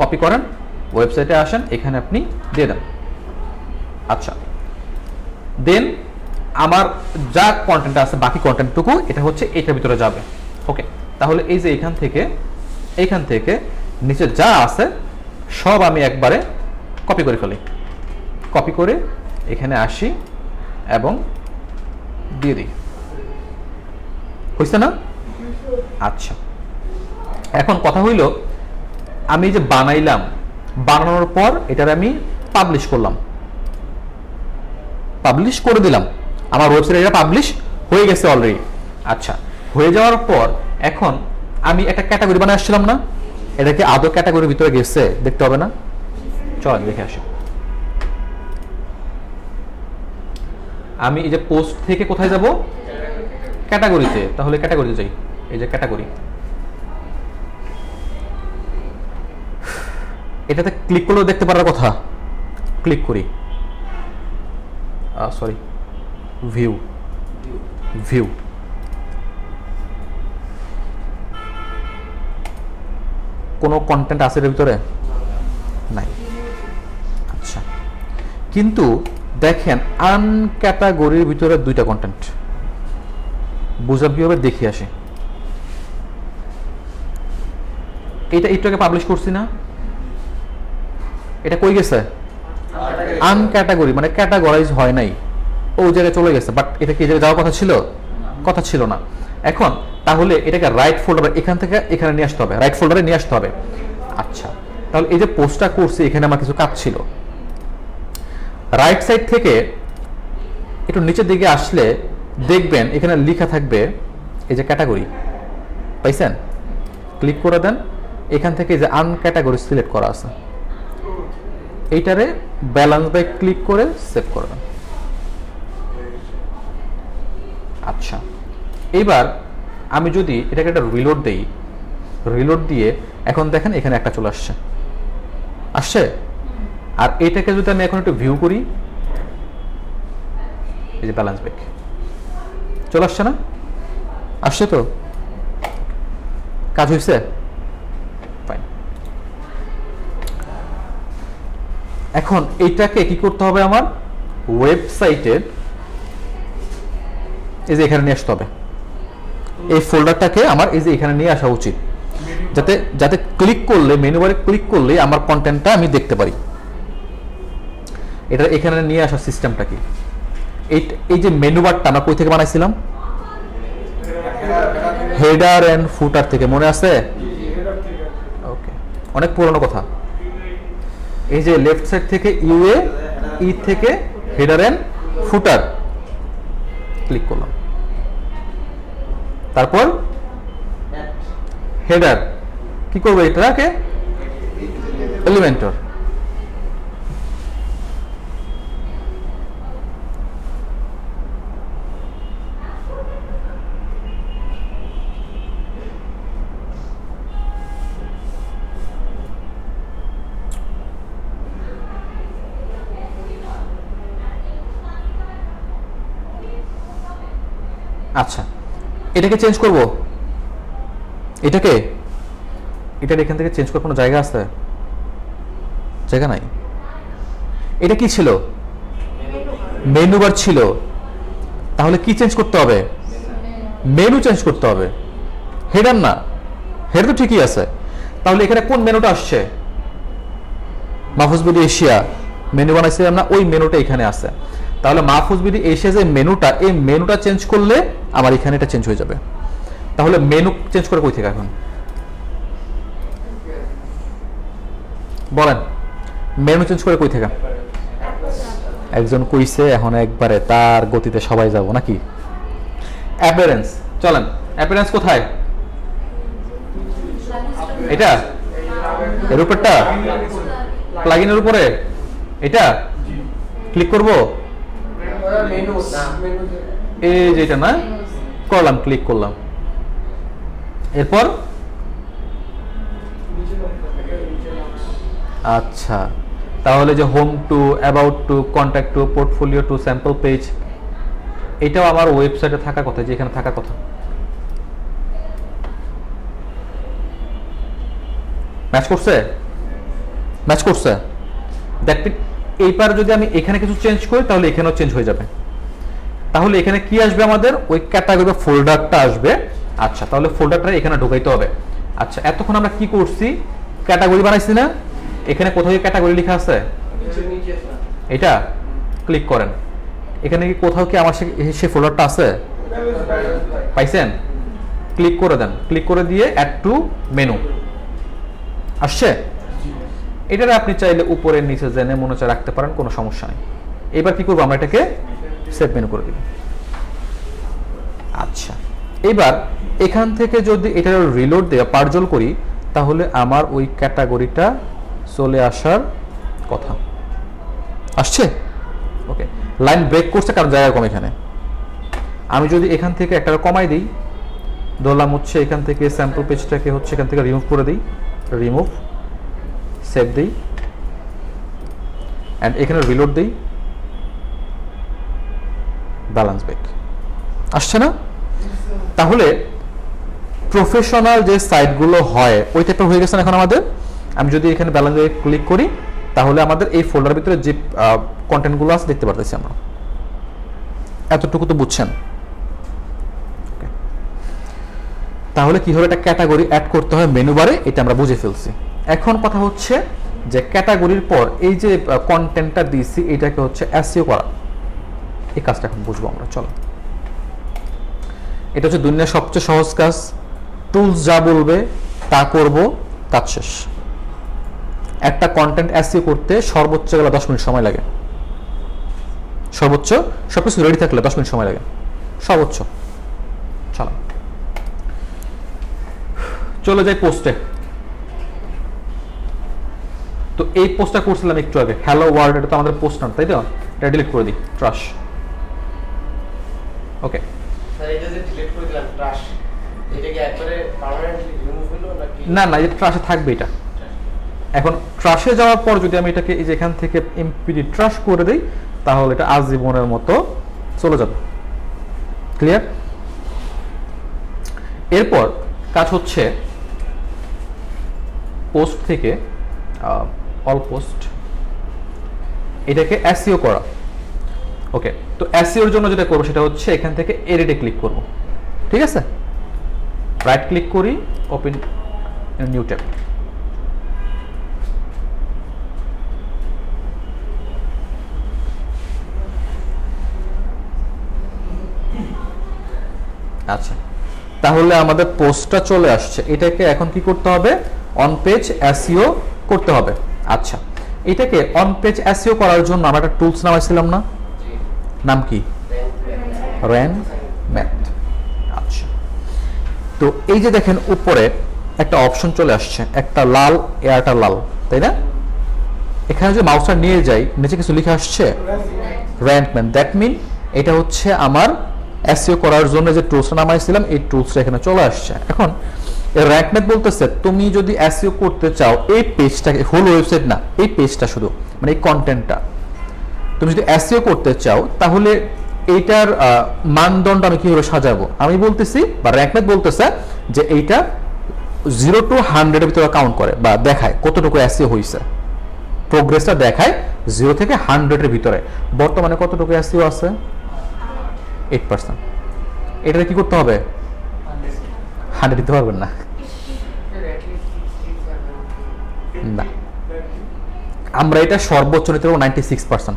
Speaker 1: কপি করেন, ওয়েবসাইটে আসেন, এখানে আপনি দিয়ে দেন। আচ্ছা, দেন আমার যা কন্টেন্ট আছে বাকি কন্টেন্টটুকু এটা হচ্ছে এটার ভিতরে যাবে। ওকে, তাহলে এই যে এখান থেকে নিচে যা আছে সব আমি একবারে কপি করে ফেলি। কপি করে এখানে আসি এবং দিয়ে দিই। হইছে না? আচ্ছা, এখন কথা হইল আমি যে বানাইলাম, বানানোর পর এটার আমি পাবলিশ করলাম, পাবলিশ করে দিলাম। আমার ওয়েবসাইটে এটা পাবলিশ হয়ে গেছে অলরেডি। আচ্ছা, হয়ে যাওয়ার পর এখন আমি একটা ক্যাটাগরি বানায় আসছিলাম না? এটা কি আদৌ ক্যাটাগরির ভিতরে গেছে? দেখতে হবে না? চল দেখে আসি। আমি এই যে পোস্ট থেকে কোথায় যাব? ক্যাটাগরিতে। তাহলে ক্যাটাগরিতে যাই। এই যে ক্যাটাগরি, এটাতে ক্লিক করলেও দেখতে পারার কথা। ক্লিক করি, সরি, ভিউ, ভিউ। কোনো কন্টেন্ট আছে এর ভিতরে? নাই। আচ্ছা, কিন্তু দেখেন আনক্যাটাগরির ভিতরে দুইটা কন্টেন্ট। বুঝলাম কিভাবে? দেখি আসে। এটা একটু আগে পাবলিশ করছি না? এটা কই গেছে? আনক্যাটাগরি, মানে ক্যাটাগরাইজ হয় নাই, ও জায়গায় চলে গেছে। বাট এটা কি জায়গায় যাওয়ার কথা ছিল? কথা ছিল না। এখন তাহলে এটাকে রাইট ফোল্ডারে এখান থেকে এখানে নিয়ে আসতে হবে, রাইট ফোল্ডারে নিয়ে আসতে হবে। আচ্ছা, তাহলে এই যে পোস্টটা করছি এখানে আমার কিছু কাজ ছিল। রাইট সাইড থেকে একটু নিচের দিকে আসলে দেখবেন এখানে লেখা থাকবে এই যে ক্যাটাগরি, পাইছেন? ক্লিক করে দেন, এখান থেকে যে আনক্যাটাগরি সিলেক্ট করা আছে এইটারে ব্যালেন্স বাই ক্লিক করে সেভ করবেন। আচ্ছা, এইবার আমি যদি এটাকে একটা রিলোড দেই, রিলোড দিয়ে এখন দেখেন এখানে একটা চলে আসছে, আসছে। আর এটাকে যদি আমি এখন একটু ভিউ করি, এই যে ব্যালেন্স ব্যাক চলে আসছে না? আসছে তো? কাজ হয়েছে? ফাইন। এখন এইটাকে কি করতে হবে? আমার ওয়েবসাইটের এই যে এখানে নিয়ে আসতে হবে। এই ফোল্ডারটাকে আমার এই যে এখানে নিয়ে আসা উচিত, যাতে যাতে ক্লিক করলে, মেনু বারে ক্লিক করলে আমার কন্টেন্টটা আমি দেখতে পারি। এটা এখানে নিয়ে আসার সিস্টেমটা কি? এই যে মেনু বারটা আমরা কই থেকে বানাইছিলাম? হেডার এন্ড ফুটার থেকে, মনে আছে? ওকে, অনেক পুরনো কথা। এই যে লেফট সাইড থেকে ইউএ, ই থেকে হেডার এন্ড ফুটার ক্লিক করলাম, তারপর হেডার কি করবো এটাকে এলিমেন্টর। আচ্ছা এটাকে চেঞ্জ করব, এটাকে এখান থেকে চেঞ্জ করার কোনো জায়গা আছে? জায়গা নাই। এটা কি ছিল? মেনু বার ছিল। তাহলে কি চেঞ্জ করতে হবে? মেনু চেঞ্জ করতে হবে, হেডার না। হেডার তো ঠিকই আছে। তাহলে এখানে কোন মেনুটা আসছে? মাহফুজ বিডি এশিয়া মেনু বানাইছিলাম না, ওই মেনুটা এখানে আছে। তাহলে মাহফুজ বিডি এশিয়া যে মেনুটা, এই মেনুটা চেঞ্জ করলে আমার এখানে এটা চেঞ্জ হয়ে যাবে। তাহলে মেনু চেঞ্জ করে কই থেকে এখন বলেন? মেনু চেঞ্জ করে কই থেকে? একজন কইছে, এখন একবারে তার গতিতে সবাই যাব নাকি? অ্যাপিয়ারেন্স, চলেন অ্যাপিয়ারেন্স কোথায়? এটা এর উপরটা, প্লাগইনের উপরে এটা ক্লিক করব। এই যেটা না করলাম, ক্লিক করলাম। এরপর আচ্ছা, তাহলে যে হোম টু, অ্যাবাউট টু, কন্ট্যাক্ট টু, পোর্টফোলিও টু, স্যাম্পল পেজ, এটাও আমার ওয়েবসাইটে থাকার কথা, যে এখানে থাকার কথা। ম্যাচ করছে? ম্যাচ করছে। দেখতে এইবার যদি আমি এখানে কিছু চেঞ্জ করি তাহলে এখানেও চেঞ্জ হয়ে যাবে। তাহলে এখানে কি আসবে? আমাদের ওই ক্যাটাগরি ফোল্ডারটা আসবে। আচ্ছা, তাহলে ফোল্ডারটা এখানে ঢোকাইতে হবে। আচ্ছা, এতক্ষণ আমরা কি করছি? ক্যাটাগরি বানাইছি না? এখানে কোথাও ক্যাটাগরি লেখা আছে? এটা ক্লিক করেন, এখানে কি কোথাও কি আমার সে ফোল্ডারটা আছে? পাইছেন? ক্লিক করে দেন, ক্লিক করে দিয়ে অ্যাড টু মেনু আসছে। এটারে আপনি চাইলে উপরের নিচে জেনে মনে চায় রাখতে পারেন, কোনো সমস্যা নেই। এবার কি করবো? আমরা এটাকে সেভ মেনু করে দিব। আচ্ছা, এবার এখান থেকে যদি এটা রিলোড দিয়ে পারজল করি তাহলে আমার ওই ক্যাটাগরিটা চলে আসার কথা। আসছে? ওকে, লাইন ব্রেক করছে কারণ জায়গা কম এখানে। আমি যদি এখান থেকে একটা কমাই দিই, ধরলাম হচ্ছে এখান থেকে স্যাম্পল পেজটাকে হচ্ছে এখান থেকে রিমুভ করে দিই, রিমুভ, সেভ দিই, অ্যান্ড এখানে রিলোড দিই, ব্যালেন্স ব্রেক। আসছে না? তাহলে প্রফেশনাল যে সাইটগুলো হয় ওই টাইপের হয়ে গেছে এখন আমাদের। আমি যদি এখানে ব্যালেন্স ব্রেক ক্লিক করি তাহলে আমাদের এই ফোল্ডারের ভিতরে যে কন্টেন্টগুলো আছে দেখতে পারতেছি আমরা। এতটুকু তো বুঝছেন? তাহলে কিভাবে একটা ক্যাটাগরি অ্যাড করতে হয় মেনু বারে, এটা আমরা বুঝে ফেলছি। এখন কথা হচ্ছে যে ক্যাটাগরির পর এই যে কন্টেন্টটা দিয়েছি এটাকে হচ্ছে এসইও করা, এই কাজটা এখন বুঝবো আমরা। চলো, এটা হচ্ছে দুনিয়ার সবচেয়ে সহজ কাজ। টুলস যা বলবে তা করব, কাজ শেষ। একটা কন্টেন্ট এসইও করতে সর্বোচ্চ গেলে 10 মিনিট সময় লাগে, সর্বোচ্চ সবকিছু রেডি থাকলে 10 মিনিট সময় লাগে সর্বোচ্চ। চলো চলে যাই পোস্টে। তো এই পোস্টটা করছিলাম একটু আগে, হ্যালো ওয়ার্ল্ড, এটা তো আমাদের পোস্ট না, তাই তো? এটা ডিলিট করে দিই, ট্রাশ। ওকে, না না, এটা ট্রাশে থাকবে। এটা এখন ট্রাশে যাওয়ার পর যদি আমি এটাকে এই যে এখান থেকে এমপিডি ট্রাশ করে দিই তাহলে এটা আজীবনের মতো চলে যাবে। ক্লিয়ার? এরপর কাজ হচ্ছে পোস্ট থেকে অল পোস্ট এটাকে এসইও করা। ওকে, তো এসইওর জন্য যেটা করবো সেটা হচ্ছে এখান থেকে এডিটে ক্লিক করব। ঠিক আছে, রাইট ক্লিক করি, ওপেন নিউ ট্যাব। আচ্ছা, তাহলে আমাদের পোস্টটা চলে আসছে। এটাকে এখন কি করতে হবে? অন পেজ এসইও করতে হবে। আচ্ছা, এটাকে অন পেজ এসইও করার জন্য আমরা একটা টুলস নামাইছিলাম না? নাম কি? Ran math. আচ্ছা, তো এই যে দেখেন উপরে একটা অপশন চলে আসছে, একটা লাল এয়ারটা লাল, তাই না? এখানে যদি মাউসটা নিয়ে যাই নিচে কিছু লিখে আসছে র্যাঙ্ক ম্যাথ, দ্যাট মিন এটা হচ্ছে আমার এসইও করার জন্য যে টুলসটা নামাইছিলাম এই টুলসটা এখানে চলে আসছে। এখন এই র্যাঙ্ক ম্যাথ বলতেছে তুমি যদি এসইও করতে চাও এই পেজটাকে, হোল ওয়েবসাইট না, এই পেজটা শুধু মানে এই কন্টেন্টটা তুমি যদি এসইও করতে চাও তাহলে এইটার মানদণ্ড আমি কিভাবে সাজাবো? আমি বলতেছি বা র্যাঙ্ক ম্যাথ বলতেছে যে এইটা 0 to 100 এর ভিতরে কাউন্ট করে বা দেখায় কতটুকু এসইও হয়েছে, প্রোগ্রেসটা দেখায় 0 থেকে 100 এর ভিতরে। বর্তমানে কতটুকু এসইও আছে? 8%। এটাতে কি করতে হবে? 100 দিতে পারবেন না, না আমরা এটা সর্বোচ্চ নিতে পারবো 96%,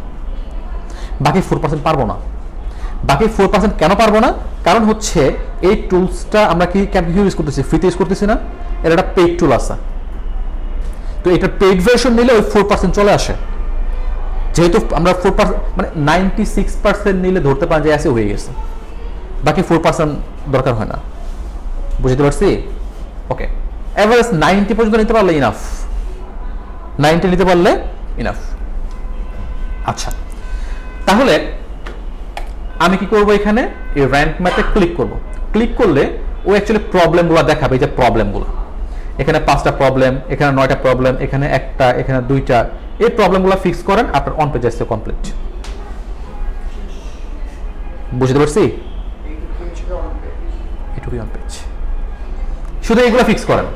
Speaker 1: বাকি 4% পারবো না। বাকি 4% কেন পারবো না? কারণ হচ্ছে এই টুলসটা আমরা কি ইউজ করতেছি, ফ্রিতে ইউজ করতেছি না, এর একটা পেইড টুল আছে। তো এটা পেইড ভার্সন নিলে ওই 4% চলে আসে, যেহেতু আমরা 4% মানে 96% নিলে ধরতে পারেন যে এসে হয়ে গেছে, বাকি 4% দরকার হয় না। বুঝতে পারছি? ওকে, এভারেজ 90 পর্যন্ত নিতে পারলে ইনাফ, 90 নিতে পারলে ইনাফ। আচ্ছা, তাহলে আমি কি করব? এখানে এই র্যাঙ্ক ম্যাথে ক্লিক করব। ক্লিক করলে ও অ্যাকচুয়ালি প্রবলেমগুলো দেখাবে, এই যে প্রবলেমগুলো, এখানে 5টা প্রবলেম, এখানে 9টা প্রবলেম, এখানে একটা, এখানে 2টা। এই প্রবলেমগুলো ফিক্স করেন, আপনার অন পেজ আসছে কমপ্লিট। বুঝতে পারছি? এটুকুই অন পেজ, শুধু এগুলো ফিক্স করেন,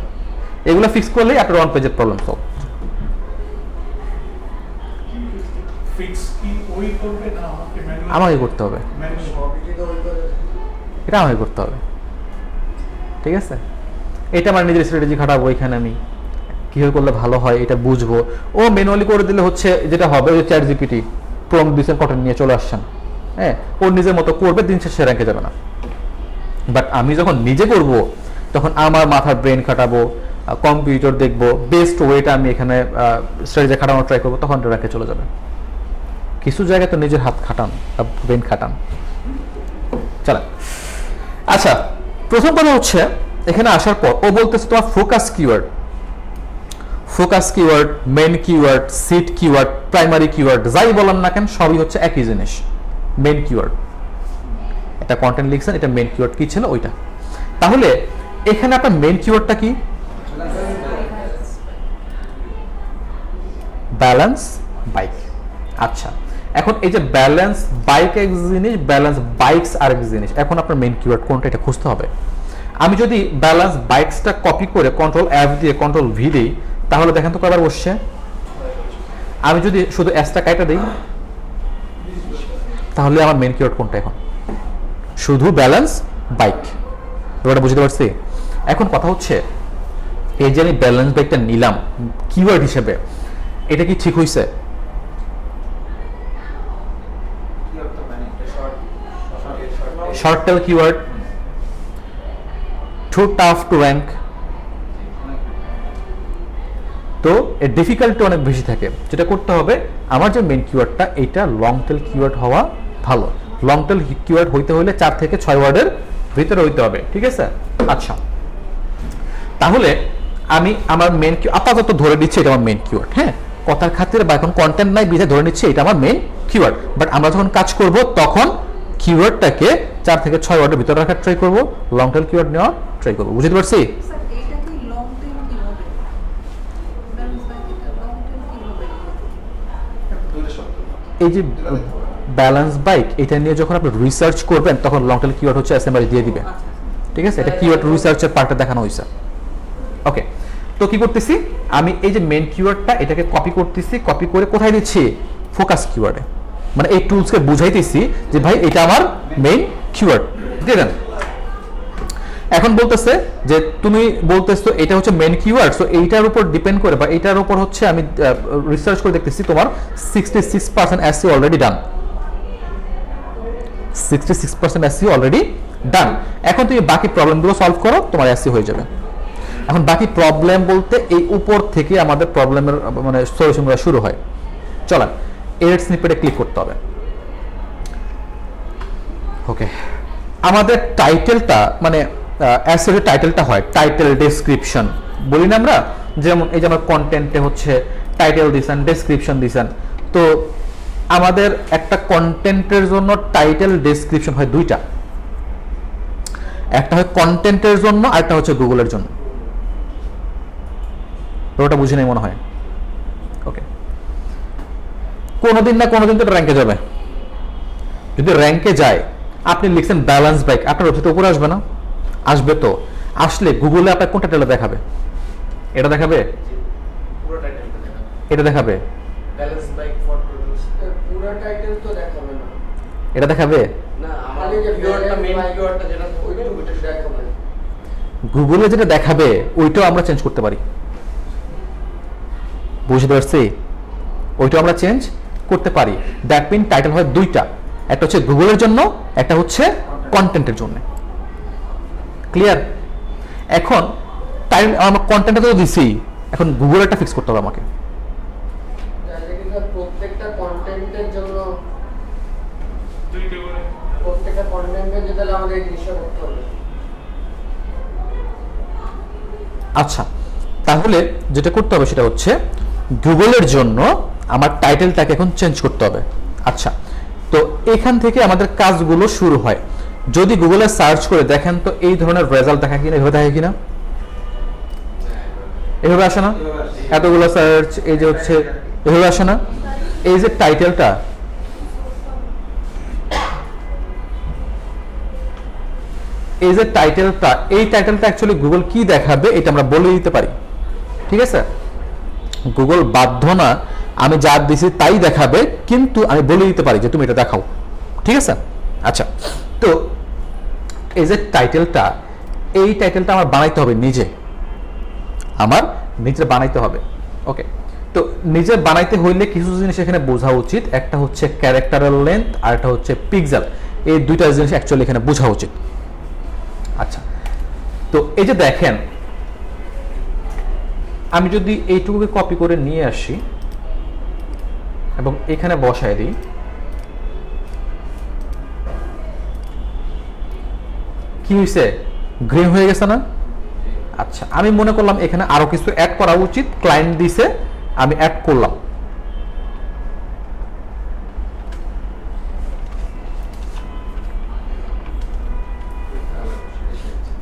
Speaker 1: এগুলো ফিক্স করলেই আপনার অন পেজের প্রবলেম সলভ। আমাকে করতে হবে, এটা আমাকে করতে হবে, ঠিক আছে? এটা আমার নিজের স্ট্র্যাটেজি খাটাবো, এখানে আমি কিভাবে করলে ভালো হয় এটা বুঝবো। ও ম্যানুয়ালি করে দিলে হচ্ছে যেটা হবে, ওই চ্যাট জিপিটি প্রম্পট দিয়েছেন, কন্টেন্ট নিয়ে চলে আসছেন, হ্যাঁ, ওর নিজের মতো করবে, দিন শেষে র্যাঙ্কে যাবে না। বাট আমি যখন নিজে করব তখন আমার মাথার ব্রেন খাটাবো, কম্পিউটার দেখবো, বেস্ট ওয়েটা আমি এখানে স্ট্র্যাটেজি খাটানোর ট্রাই করবো, তখন র্যাঙ্কে চলে যাবে। কিছু জায়গায় তো নিজের হাত খাটান, ব্রেন খাটান। চলেন, আচ্ছা, প্রথম কথা হচ্ছে এখানে আসার পর ও বলতেছে তোমার focus keyword, main keyword, seed keyword, primary keyword, যাই বলেন না কেন সবই হচ্ছে একই জিনিস, মেইন কিওয়ার্ড। একটা কন্টেন্ট লিখছেন, এটা মেইন কিওয়ার্ড কি ছিল ওইটা। তাহলে এখানে আপনার মেইন কিওয়ার্ডটা কি? Balance bike. আচ্ছা, এখন এই যে ব্যালেন্স বাইক এক জিনিস, ব্যালেন্স বাইকস আরেক জিনিস। এখন আপনার মেইন কিওয়ার্ড কোনটা এটা খুঁজতে হবে। আমি যদি ব্যালেন্স বাইকসটা কপি করে কন্ট্রোল এফ দিয়ে কন্ট্রোল ভি দিই তাহলে দেখেন তো কয়বার বসছে। আমি যদি শুধু এসটা কাইটা দিই তাহলে আমার মেইন কিওয়ার্ড কোনটা? এখন শুধু ব্যালেন্স বাইক। ব্যাপারটা বুঝতে পারছি? এখন কথা হচ্ছে এই যে আমি ব্যালেন্স বাইকটা নিলাম কিওয়ার্ড হিসেবে, এটা কি ঠিক হয়েছে? Short tail keyword, too tough to rank, তো এর ডিফিকাল্টি অনেক বেশি থাকে। যেটা করতে হবে, আমার যে মেইন কিওয়ার্ডটা এটা লং টেল কিওয়ার্ড হওয়া ভালো। লং টেল কিওয়ার্ড হইতে হলে 4 থেকে 6 ওয়ার্ডের ভিতরে হইতে হবে, ঠিক আছে? আচ্ছা, তাহলে আমি আমার মেইন আপাতত ধরে দিচ্ছি এটা আমার মেইন কিওয়ার্ড, হ্যাঁ, কথার খাতিরে বা এখন কন্টেন্ট নাই বিধে ধরে নিচ্ছি এটা আমার মেইন কিওয়ার্ড। বাট আমরা যখন কাজ করব তখন কিওয়ার্ডটাকে 4 থেকে 6 ওয়ার্ডের ভিতরে রাখার ট্রাই করব, লং টেল কিওয়ার্ড নেওয়ার ট্রাই করব। বুঝতে পারছি? এই যে ব্যালেন্স বাইক এটা নিয়ে যখন আপনি রিসার্চ করবেন তখন লং টেল কিওয়ার্ড হচ্ছে এসএমআর দিয়ে দিবে, ঠিক আছে? এটা কিওয়ার্ড রিসার্চের পার্টে দেখানো হয়েছে। ওকে, তো কি করতেছি আমি, এই যে মেইন কিওয়ার্ডটা এটাকে কপি করতেছি, কপি করে কোথায় দিচ্ছি? ফোকাস কিওয়ার্ডে। মানে এই টুলসকে বুঝাইতেছি যে ভাই এটা আমার মেইন কিওয়ার্ড দিয়ে দেন। এখন বলতেছে যে তুমি বলতেছো এটা হচ্ছে মেইন কিওয়ার্ড, সো এইটার উপর ডিপেন্ড করে বা এইটার উপর হচ্ছে আমি রিসার্চ করে দেখতেছি তোমার 66% SEO already done, 66% SEO already done. এখন তুমি বাকি প্রবলেমগুলো সলভ করো, তোমার এসইও হয়ে যাবে। এখন বাকি প্রবলেম বলতে এই উপর থেকে আমাদের প্রবলেমের মানে সলিউশনগুলো শুরু হয়। চলেন এডিট স্নিপেটে ক্লিক করতে হবে। ওকে, আমাদের টাইটেলটা মানে অ্যাসের টাইটেলটা হয় টাইটেল ডেসক্রিপশন বলি না আমরা, যেমন এই যে আমার কন্টেন্টে হচ্ছে টাইটেল দিছেন, ডেসক্রিপশন দিছেন। তো আমাদের একটা কন্টেন্টের জন্য টাইটেল ডেসক্রিপশন হয় দুইটা, একটা হয় কন্টেন্টের জন্য আর একটা হচ্ছে গুগলের জন্য। ওটা বুঝে নেই মনে হয়। ওকে, কোনোদিন না কোনোদিন তো র্যাঙ্কে যাবে। যদি র্যাঙ্কে যায়, আপনি লিখছেন ব্যালেন্স বাইক, আপনার ওয়েবসাইটে উপরে আসবে না? আসবে। তো আসলে গুগলে আপনার কোনটা টাইটেল দেখাবে? এটা দেখাবে, এটা দেখাবে,
Speaker 2: ব্যালেন্স বাইক ফর প্রোডিউস পুরো টাইটেল তো দেখাবে না।
Speaker 1: এটা দেখাবে
Speaker 2: না, আমাদের যে কিওয়ার্ডটা মেইন কিওয়ার্ডটা যেটা ওইটা দেখাবে।
Speaker 1: গুগলে যেটা দেখাবে ওইটাও আমরা চেঞ্জ করতে পারি, বুঝতে পারছি? ওইটাও আমরা চেঞ্জ করতে পারি। দ্যাট মিন টাইটেল হয় দুইটা, একটা হচ্ছে গুগলের জন্য, একটা হচ্ছে কন্টেন্টের জন্য। ক্লিয়ার? এখন টাইটেল আমার কন্টেন্টটা তো দিছি, এখন গুগলেরটা ফিক্স করতে হবে আমাকে।
Speaker 2: তাহলে কিন্তু প্রত্যেকটা কন্টেন্টের জন্য প্রত্যেকটা কন্টেন্টের জন্য তাহলে আমাদের এই জিনিসটা করতে হবে।
Speaker 1: আচ্ছা, তাহলে যেটা করতে হবে সেটা হচ্ছে গুগলের জন্য আমার টাইটেলটাকে এখন চেঞ্জ করতে হবে। আচ্ছা, তো এখান থেকে আমাদের কাজগুলো শুরু হয়। যদি গুগলে সার্চ করে দেখেন তো এই ধরনের রেজাল্ট দেখা কিনা, এভাবে দেখা কিনা, এভাবে আসে না? এতগুলো সার্চ, এই যে হচ্ছে এভাবে আসে না? এই যে টাইটেলটা, এই যে টাইটেলটা, এই টাইটেলটা অ্যাকচুয়ালি গুগল কি দেখাবে এটা আমরা বলে দিতে পারি। ঠিক আছে? গুগল বাধ্য না আমি যা দিছি তাই দেখাবে, কিন্তু আমি বলে দিতে পারি যে তুমি এটা দেখাও। ঠিক আছে? আচ্ছা, তো এই যে টাইটেলটা, এই টাইটেলটা আমার বানাইতে হবে নিজে, আমার নিজে বানাইতে হবে। ওকে, তো নিজে বানাইতে হইলে কিছু জিনিস এখানে বোঝা উচিত। একটা হচ্ছে ক্যারেক্টারের লেন্থ আর একটা হচ্ছে পিক্সেল। এই দুইটা জিনিস অ্যাকচুয়ালি এখানে বোঝা উচিত। আচ্ছা, তো এই যে দেখেন, আমি যদি এইটুকুকে কপি করে নিয়ে আসি এবং এখানে বসায় দিই, কি হয়েছে? গ্রিন হয়ে গেছে না? আচ্ছা, আমি মনে করলাম এখানে আরো কিছু অ্যাড করা উচিত, ক্লায়েন্ট দিছে, আমি অ্যাড করলাম।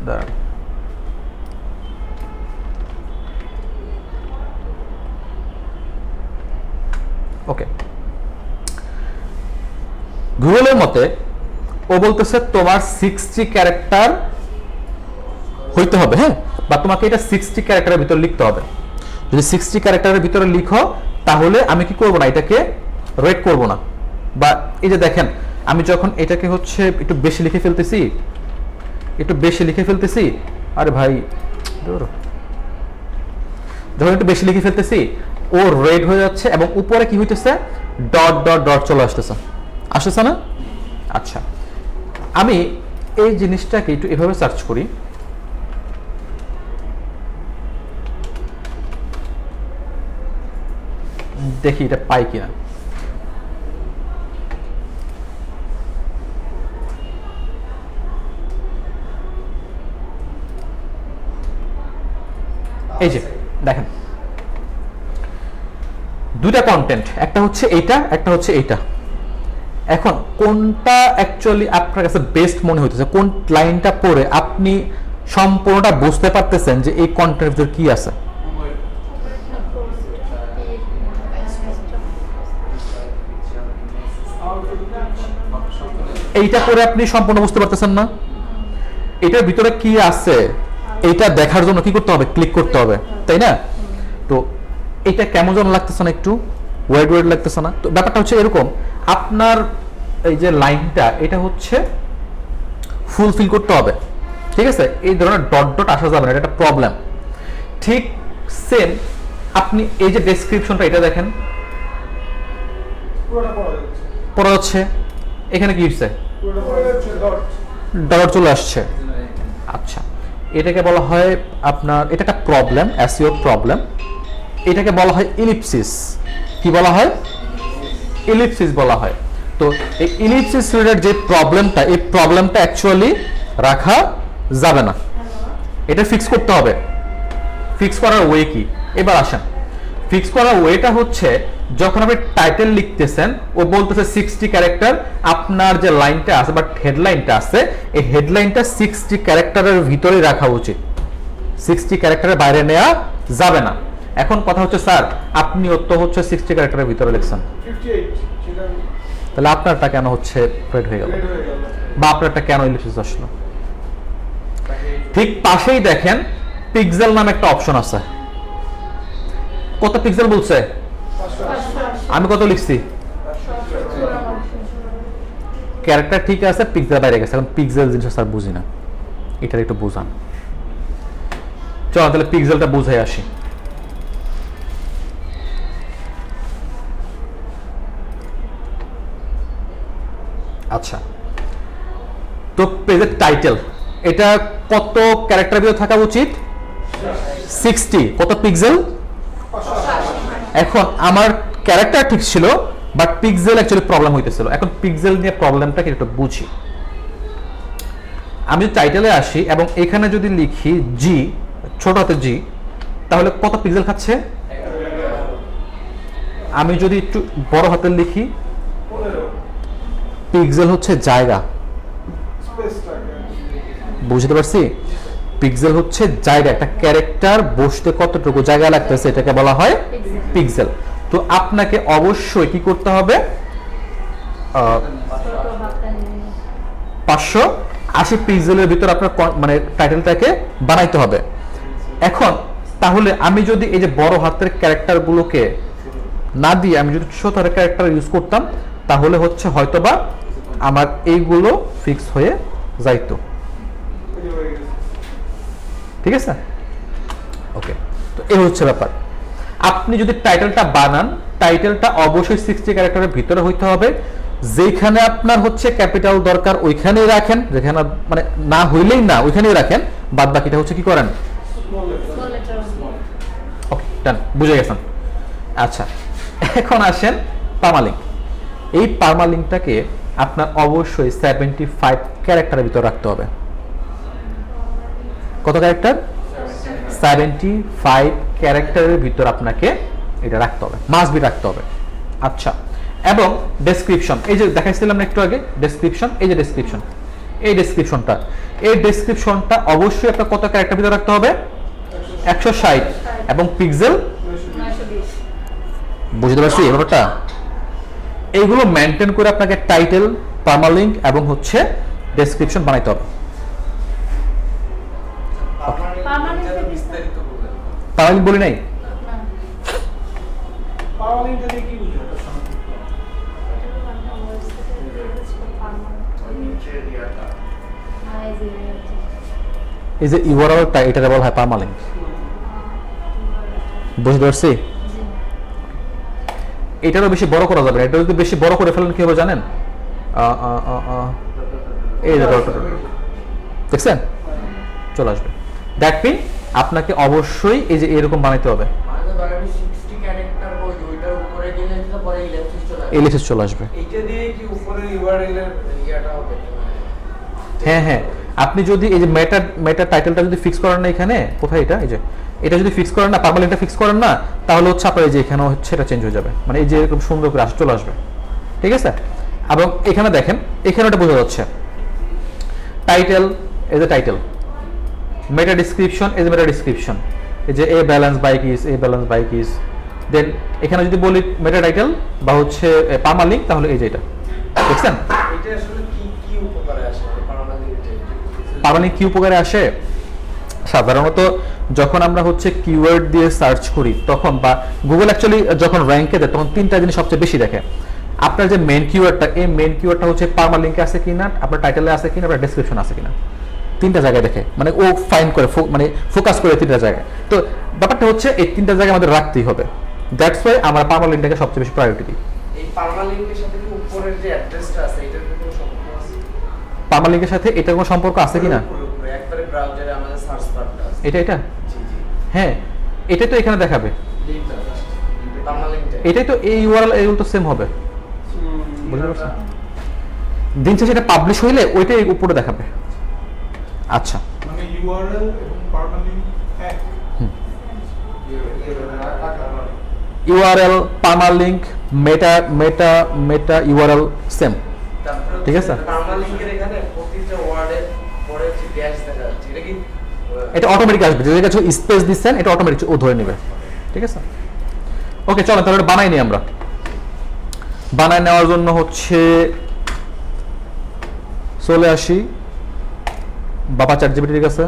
Speaker 1: দাঁড়ান, ওকে, গুগলের মতে ও বলতেছে তোমার 60 ক্যারেক্টার হইতে হবে, হ্যাঁ, বা তোমাকে এটা 60 ক্যারেক্টারের ভিতরে লিখতে হবে। যদি 60 ক্যারেক্টারের ভিতরে লিখো তাহলে আমি কি করব না, এটাকে রেট করব না। বা এই যে দেখেন, আমি যখন এটাকে হচ্ছে একটু বেশি লিখে ফেলতেছি, আরে ভাই যখন একটু বেশি লিখে ফেলতেছি ও রেড হয়ে যাচ্ছে এবং উপরে কি হইতেছে, ডট ডট ডট চলে আসতেছে না? আচ্ছা, আমি এই জিনিসটাকে একটু এভাবে সার্চ করি, দেখি এটা পাই কিনা। এই যে দেখেন, দুইটা কন্টেন্ট, একটা হচ্ছে এইটা, একটা হচ্ছে এইটা। এখন কোনটা অ্যাকচুয়ালি আপনার কাছে বেস্ট মনে হইতেছে? কোন লাইনটা পড়ে আপনি সম্পূর্ণটা বুঝতে পারতেছেন যে এই কন্টেন্টের ভিতরে কি আছে? এইটা পরে আপনি সম্পূর্ণ বুঝতে পারতেছেন না? এটার ভিতরে কি আছে এটা দেখার জন্য কি করতে হবে? ক্লিক করতে হবে, তাই না? তো এটা কেমন যেন লাগতেছে না, একটু ওয়েট লাগতেছে না? তো ব্যাপারটা হচ্ছে এরকম, আপনার এই যে লাইনটা এটা হচ্ছে ফুলফিল করতে হবে। ঠিক আছে? এই ধরনের ডট ডট আসা যাবে না, এটা একটা প্রবলেম। ঠিক সেম আপনি এই যে ডেসক্রিপশনটা এটা দেখেন, পড়া যাচ্ছে, এখানে কি হচ্ছে? ডট চলে আসছে। আচ্ছা, এটাকে বলা হয় আপনার, এটা একটা প্রবলেম, এসইও প্রবলেম। এটাকে বলা হয় ইলিপসিস। কি বলা হয়? ইলিপসিস বলা হয়। তো এই ইলিপসিস রিলেটেড যে প্রবলেমটা, এই প্রবলেমটা অ্যাকচুয়ালি রাখা যাবে না, এটা ফিক্স করতে হবে। ফিক্স করার ওয়ে কি? এবার আসেন, ফিক্স করার ওয়েটা হচ্ছে যখন আপনি টাইটেল লিখতেছেন ও বলতেছে 60 ক্যারেক্টার, আপনার যে লাইনটা আছে বা হেডলাইনটা আছে এই হেডলাইনটা 60 ক্যারেক্টারের ভিতরে রাখা উচিত, 60 ক্যারেক্টারের বাইরে নেওয়া যাবে না। এখন কথা হচ্ছে স্যার আপনি তো হচ্ছে 60 ক্যারেক্টারের ভিতরে লিখছেন,
Speaker 2: 58 সেটা
Speaker 1: তাহলে আপনারটা কেন হচ্ছে প্রেড হয়ে গেল
Speaker 2: red হয়ে গেল।
Speaker 1: বা আপনারটা কেন ইলিপসিস আসলো? ঠিক পাশেই দেখেন পিক্সেল নামে একটা অপশন আছে। কত পিক্সেল বলছে? আমি কত লিখছি? ক্যারেক্টার ঠিক আছে, পিক্সেল বাইরে গেছে। এখন পিক্সেল জিনিসটা স্যার বুঝি না, এটা একটু বুঝান। চলো তাহলে পিক্সেলটা বুঝাই আসি। আচ্ছা, তো পেজের টাইটেল এটা কত ক্যারেক্টার ভিতরে থাকা উচিত? 60। কত পিক্সেল? এখন আমার ক্যারেক্টার ঠিক ছিল বাট পিক্সেল অ্যাকচুয়ালি প্রবলেম হইতেছিল। এখন পিক্সেল নিয়ে প্রবলেমটা কি একটু বুঝি। আমি যদি টাইটেলে আসি এবং এখানে যদি লিখি জি, ছোট হাতে জি, তাহলে কত পিক্সেল খাচ্ছে? আমি যদি একটু বড় হাতে লিখি,
Speaker 2: 15
Speaker 1: পিক্সেল হচ্ছে জায়গা,
Speaker 2: স্পেসটাকে
Speaker 1: বুঝতে পারছি? পিক্সেল হচ্ছে জায়গা, একটা ক্যারেক্টার বসতে কতটুকু জায়গা লাগতেছে এটাকে বলা হয় পিক্সেল। তো আপনাকে অবশ্যই কি করতে হবে? 580 পিক্সেলের ভিতর আপনার মানে টাইটেলটাকে বানাইতে হবে। এখন তাহলে আমি যদি এই যে বড় হাতের ক্যারেক্টারগুলোকে না দিয়ে আমি যদি ছোট হাতের ক্যারেক্টার ইউজ করতাম তাহলে হচ্ছে হয়তোবা আমার এইগুলো ফিক্স হয়ে যাইতো।
Speaker 2: হয়ে গেছে।
Speaker 1: ঠিক আছে, ওকে। তো এই হচ্ছে ব্যাপার। আপনি যদি টাইটেলটা বানান, টাইটেলটা অবশ্যই 60 ক্যারেক্টারের ভিতরে হইতে হবে। যেখানে আপনার হচ্ছে ক্যাপিটাল দরকার ওইখানেই রাখেন, যেখানে মানে না হইলেই না ওইখানেই রাখেন, বাদ বাকিটা হচ্ছে কি করেন?
Speaker 2: Small letter.
Speaker 1: ওকে, ডান, বুঝে গেছেন। আচ্ছা, এখন আসেন পার্মালিঙ্ক। এই পার্মালিঙ্কটাকে আপনার অবশ্যই 75 ক্যারেক্টারের ভিতর রাখতে হবে। কত ক্যারেক্টার? 75 ক্যারেক্টারের ভিতর আপনাকে এটা রাখতে হবে, মাস্ট বি রাখতে হবে। আচ্ছা, এবং ডেসক্রিপশন, এই যে দেখাইছিলাম না একটু আগে ডেসক্রিপশন, এই যে ডেসক্রিপশন, এই ডেসক্রিপশনটা অবশ্যই একটা কত ক্যারেক্টার ভিতর রাখতে হবে? 160 এবং পিক্সেল
Speaker 2: 920
Speaker 1: বুঝতে পারছি ব্যাপারটা। এইগুলো মেনটেন করে আপনাকে টাইটেল, পার্মালিঙ্ক এবং হচ্ছে ডেসক্রিপশন বানাইতে হবে। পার্মালিঙ্ক বলি নাই?
Speaker 2: পাওয়ালিং যদি কি বুঝো?
Speaker 1: এই যে ইউআরএলটা এটাকে বলা হয় পার্মালিঙ্ক, বুঝতে পারছি? এটারও বেশি বড় করা যাবে না। এটা যদি বেশি বড় করে ফেলেন কি হবে জানেন? এই যে দেখছেন চলে আসবে। দ্যাট মিন আপনাকে অবশ্যই এই যে এরকম বানাইতে হবে, এলিপসিস চলে আসবে।
Speaker 2: এইটা দিয়ে কি উপরে ইউআরএল এর ইয়াটা হবে?
Speaker 1: হ্যাঁ হ্যাঁ, আপনি যদি এই যে মেটা টাইটেলটা যদি ফিক্স করেন না, এখানে কোথায় এটা, এই যে এটা যদি ফিক্স করেন না, পার্মালিঙ্কটা ফিক্স করেন না, তাহলে হচ্ছে আপনার এই যে এখানে হচ্ছে এটা চেঞ্জ হয়ে যাবে, মানে এই যে এরকম সুন্দর করে চলে আসবে। ঠিক আছে, এবং এখানে দেখেন এখানে ওটা বোঝা যাচ্ছে টাইটেল, এই যে টাইটেল, মেটা ডিসক্রিপশন, এই যে মেটা ডিসক্রিপশন, এই যে a balance bike is, a balance bike is. Then এখানে যদি বলি মেটা টাইটেল বা হচ্ছে পার্মালিঙ্ক, তাহলে এই যে এটা দেখছেন।
Speaker 2: এটা আসলে কি কি উপকারে আসে পার্মানেন্ট?
Speaker 1: পার্মালিঙ্ক কি উপকারে আসে? সাধারণত যখন আমরা হচ্ছে কিওয়ার্ড দিয়ে সার্চ করি তখন, বা গুগল অ্যাকচুয়ালি যখন র্যাঙ্কে দেয় তখন তিনটা জিনিস সবচেয়ে বেশি দেখে। আপনার যে মেন কিওয়ার্ডটা, এই মেন কিওয়ার্ডটা হচ্ছে পার্মালিঙ্কে আছে কিনা, আপনার টাইটেলে আছে কিনা, আপনার ডেসক্রিপশন আছে কিনা, তিনটা জায়গায় দেখে, মানে ও ফাইন্ড করে মানে ফোকাস করে তিনটা জায়গায়। তো ব্যাপারটা হচ্ছে এই তিনটা জায়গায় আমাদের রাখতেই হবে। দ্যাটস ওয়াই আমরা পার্মালিঙ্কটাকে সবচেয়ে বেশি প্রায়োরিটি দিই।
Speaker 2: এই পার্মালিঙ্কের সাথে কি উপরের যে অ্যাড্রেসটা আছে এটার কি কোনো সম্পর্ক আছে?
Speaker 1: পার্মালিঙ্কের সাথে এটার কোনো সম্পর্ক আছে কিনা?
Speaker 2: পুরোপুরি একবারে ব্রাউজারে আমাদের সার্চ বারটা আছে।
Speaker 1: এটা
Speaker 2: জি জি,
Speaker 1: হ্যাঁ, এটাই তো এখানে দেখাবে,
Speaker 2: লিংকটা পার্মালিঙ্কটা।
Speaker 1: এটাই তো এই ইউআরএল, এগুলো তো সেম হবে, বুঝতে পারছেন? দিন শেষে এটা পাবলিশ হইলে ওইটাই উপরে দেখাবে। আচ্ছা,
Speaker 3: ইউআরএল এবং পার্মালিঙ্ক এক
Speaker 1: ইউআরএল পার্মালিঙ্ক মেটা মেটা মেটা ইউআরএল সেম ঠিক আছে
Speaker 2: পার্মালিঙ্কের এখানে প্রতিটা ওয়ার্ডের পরে যে ড্যাশ দেখা যাচ্ছে এটা কি
Speaker 1: এটা অটোমেটিক আসবে যদি কিছু স্পেস দিচ্ছেন এটা অটোমেটিক ও ধরে নেবে ঠিক আছে ওকে চলো তাহলে এটা বানাই নি আমরা বানাই নেওয়ার জন্য হচ্ছে চলে আসি বাবা চ্যাটজিপিটির কাছে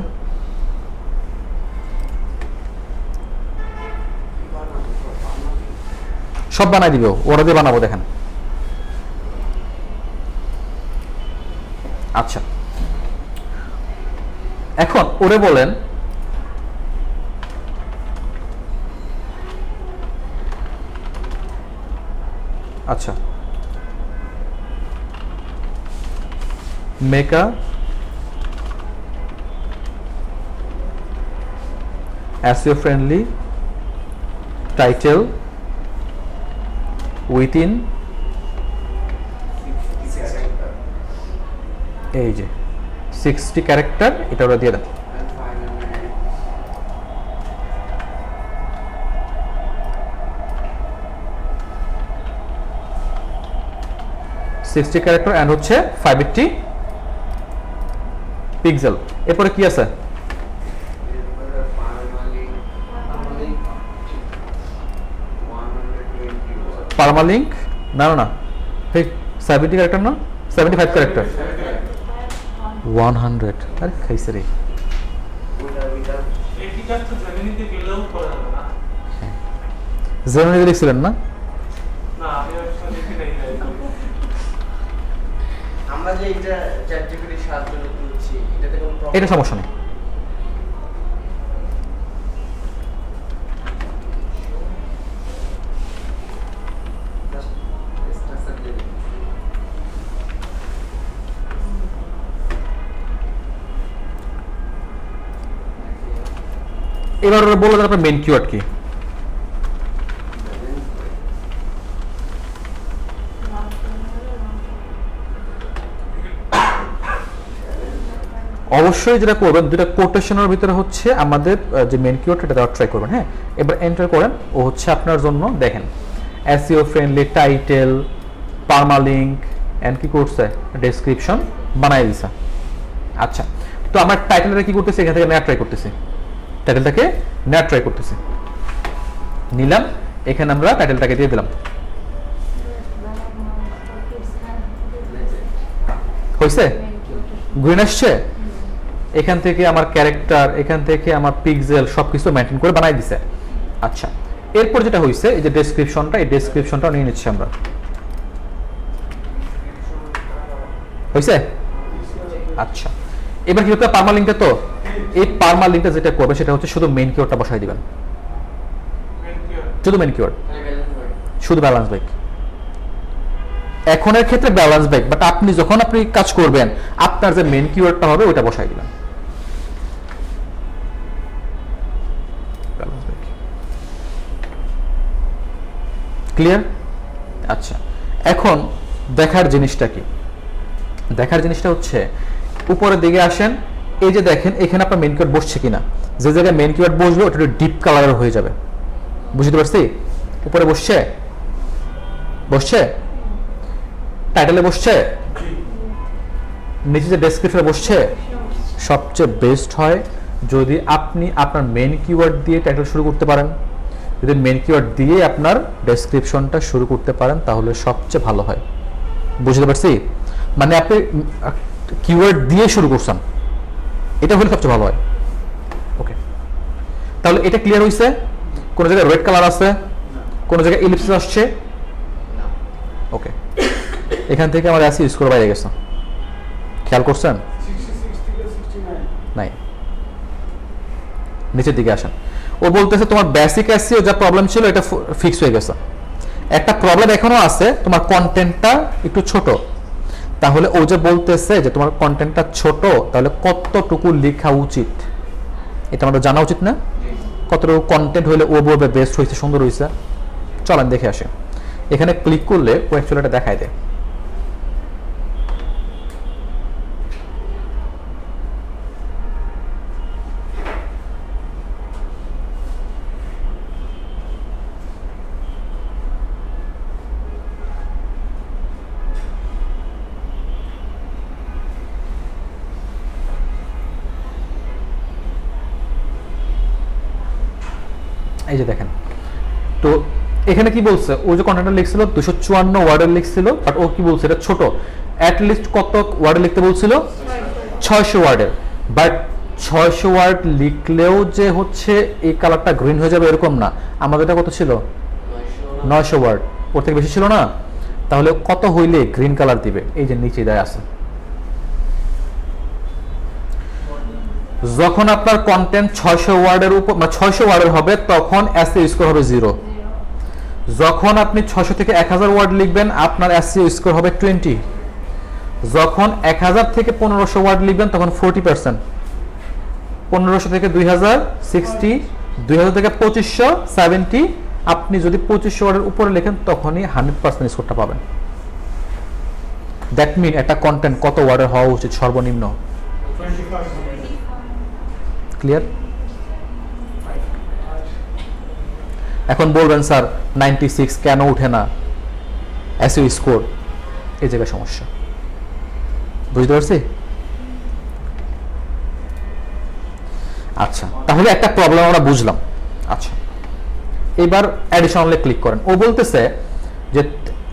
Speaker 1: সব বানাই দিবে ওরা দিয়ে বানাবো দেখেন আচ্ছা এখন ওরে বলেন আচ্ছা মেকা SEO friendly title within এই যে 60 ক্যারেক্টার এটা ওরা দিয়ে দেন ক্যারেক্টার এন্ড হচ্ছে 580 পিক্সেল এরপরে কি আছে পার্মালিঙ্ক না না না ঠিক 70 ক্যারেক্টার না 75 ক্যারেক্টার 100 আরে খাইছে রে
Speaker 3: এটি কাছে জেমিনিতে গেলেও করা যাবে না
Speaker 1: জেমিনিতে লিখছিলেন না
Speaker 3: না আমি আসলে লিখি নাই
Speaker 2: আমরা যে এটা চ্যাটজিপিটির সাহায্য নিচ্ছি এটাতে কোনো প্রবলেম
Speaker 1: এটা সমস্যা নেই এবার ওরা বলে দেন আপনার মেইন কিওয়ার্ড কি অবশ্যই যেটা করবেন দুটো কোটেশনের ভিতরে হচ্ছে আমাদের যে মেইন কিওয়ার্ড এটা দেওয়ার ট্রাই করবেন হ্যাঁ এবার এন্টার করেন ও হচ্ছে আপনার জন্য দেখেন SEO ফ্রেন্ডলি টাইটেল পার্মালিঙ্ক এন্ড কি করছে ডেসক্রিপশন বানাই দিছে আচ্ছা তো আমার টাইটেলটা কি করতেছে এখান থেকে নেওয়া ট্রাই করতেছি টাইটেলটাকে নেওয়া ট্রাই করতেছি নিলাম এখানে আমরা টাইটেলটাকে দিয়ে দিলাম হয়েছে গ্রিন আসছে এখান থেকে আমার ক্যারেক্টার এখান থেকে আমার পিক্সেল সবকিছু মেইনটেইন করে বানাই দিছে আচ্ছা এরপর যেটা হয়েছে এই যে ডেসক্রিপশনটা এই ডেসক্রিপশনটা নিয়ে নিচ্ছি আমরা হয়েছে আচ্ছা এবার কি হচ্ছে পার্মালিঙ্কটা তো এই পার্মালিঙ্কটা যেটা করবে সেটা হচ্ছে শুধু মেইন কিওয়ার্ডটা বসাই দিবেন শুধু মেইন কিওয়ার্ড শুধু ব্যালেন্স ব্যাক এখনের ক্ষেত্রে ব্যালেন্স ব্যাক বাট আপনি যখন আপনি কাজ করবেন আপনার যে মেইন কিওয়ার্ডটা হবে ওটা বসাই দিবেন ক্লিয়ার আচ্ছা এখন দেখার জিনিসটা কি দেখার জিনিসটা হচ্ছে উপরের দিকে আসেন এই যে দেখেন এখানে আপনার মেইন কিওয়ার্ড বসছে কিনা যে জায়গায় মেইন কিওয়ার্ড বসবে ওটা একটু ডিপ কালারের হয়ে যাবে বুঝতে পারছি উপরে বসছে বসছে টাইটেলে বসছে নিচে যে ডেসক্রিপশনে বসছে সবচেয়ে বেস্ট হয় যদি আপনি আপনার মেইন কিওয়ার্ড দিয়ে টাইটেল শুরু করতে পারেন যদি মেইন কিওয়ার্ড দিয়ে আপনার ডেসক্রিপশনটা শুরু করতে পারেন তাহলে সবচেয়ে ভালো হয় বুঝতে পারছি মানে আপনি কিওয়ার্ড দিয়ে শুরু করছেন এটা হলে সবচেয়ে ভালো হয় ওকে তাহলে এটা ক্লিয়ার হইছে কোন জায়গায় রেড কালার আছে কোন জায়গায় ইলিপসিস আসছে ওকে এখান থেকে আমার এসি স্কোর বাইরে গেছে খেয়াল করছেন
Speaker 3: 66 থেকে 69
Speaker 1: নাই নিচের দিকে আসেন ও বলতেছে তোমার বেসিক এসইও যা প্রবলেম ছিল এটা ফিক্স হয়ে গেছে একটা প্রবলেম এখনো আছে তোমার কন্টেন্টটা একটু ছোট তাহলে ও যে বলতেছে যে তোমার কন্টেন্টটা ছোট তাহলে কতটুকু লেখা উচিত এটা আমাদের জানা উচিত না কতটুকু কন্টেন্ট হলে ও বলবে বেস্ট হয়েছে সুন্দর হয়েছে চলেন দেখে আসে এখানে ক্লিক করলে ও অ্যাকচুয়ালি এটা দেখায় দেয় এই যে দেখেন, তো এখানে কি বলছে, ও যে কন্টেন্টটা লিখছিল 254 ওয়ার্ডের লিখছিল, বাট ও কি বলছে এটা ছোট, অ্যাট লিস্ট কত ওয়ার্ডে লিখতে বলছিল, 600 ওয়ার্ডের। বাট 600 ওয়ার্ড লিখলেও যে হচ্ছে এই কালারটা গ্রিন হয়ে যাবে এরকম না, আমাদের এটা কত ছিল, 900 ওয়ার্ড, ওর থেকে বেশি ছিল না। তাহলে কত হইলে গ্রিন কালার দিবে, এই যে নিচে দেয় আছে, যখন আপনার কন্টেন্ট 600 ওয়ার্ডের উপর, মানে 600 ওয়ার্ডের হবে তখন এসইও স্কোর হবে 0। যখন আপনি 600 থেকে 1000 ওয়ার্ড লিখবেন আপনার এসইও স্কোর হবে 20। যখন 1000 থেকে 1500 ওয়ার্ড লিখবেন তখন 40%, 1500 থেকে 2000 60, 2000 থেকে 2500 70। আপনি যদি 2500 ওয়ার্ডের উপরে লেখেন তখনই 100% স্কোরটা পাবেন। দ্যাট মিন একটা কন্টেন্ট কত ওয়ার্ডের হওয়া উচিত সর্বনিম্ন,
Speaker 3: 2500.
Speaker 1: ক্লিয়ার? এখন বলবেন স্যার 96 কেন উঠে না এসইও স্কোর, এই জায়গায় সমস্যা, বুঝতে পারছি? আচ্ছা, তাহলে একটা প্রবলেম আমরা বুঝলাম। আচ্ছা, এবার অ্যাডিশনালে ক্লিক করেন। ও বলতেছে যে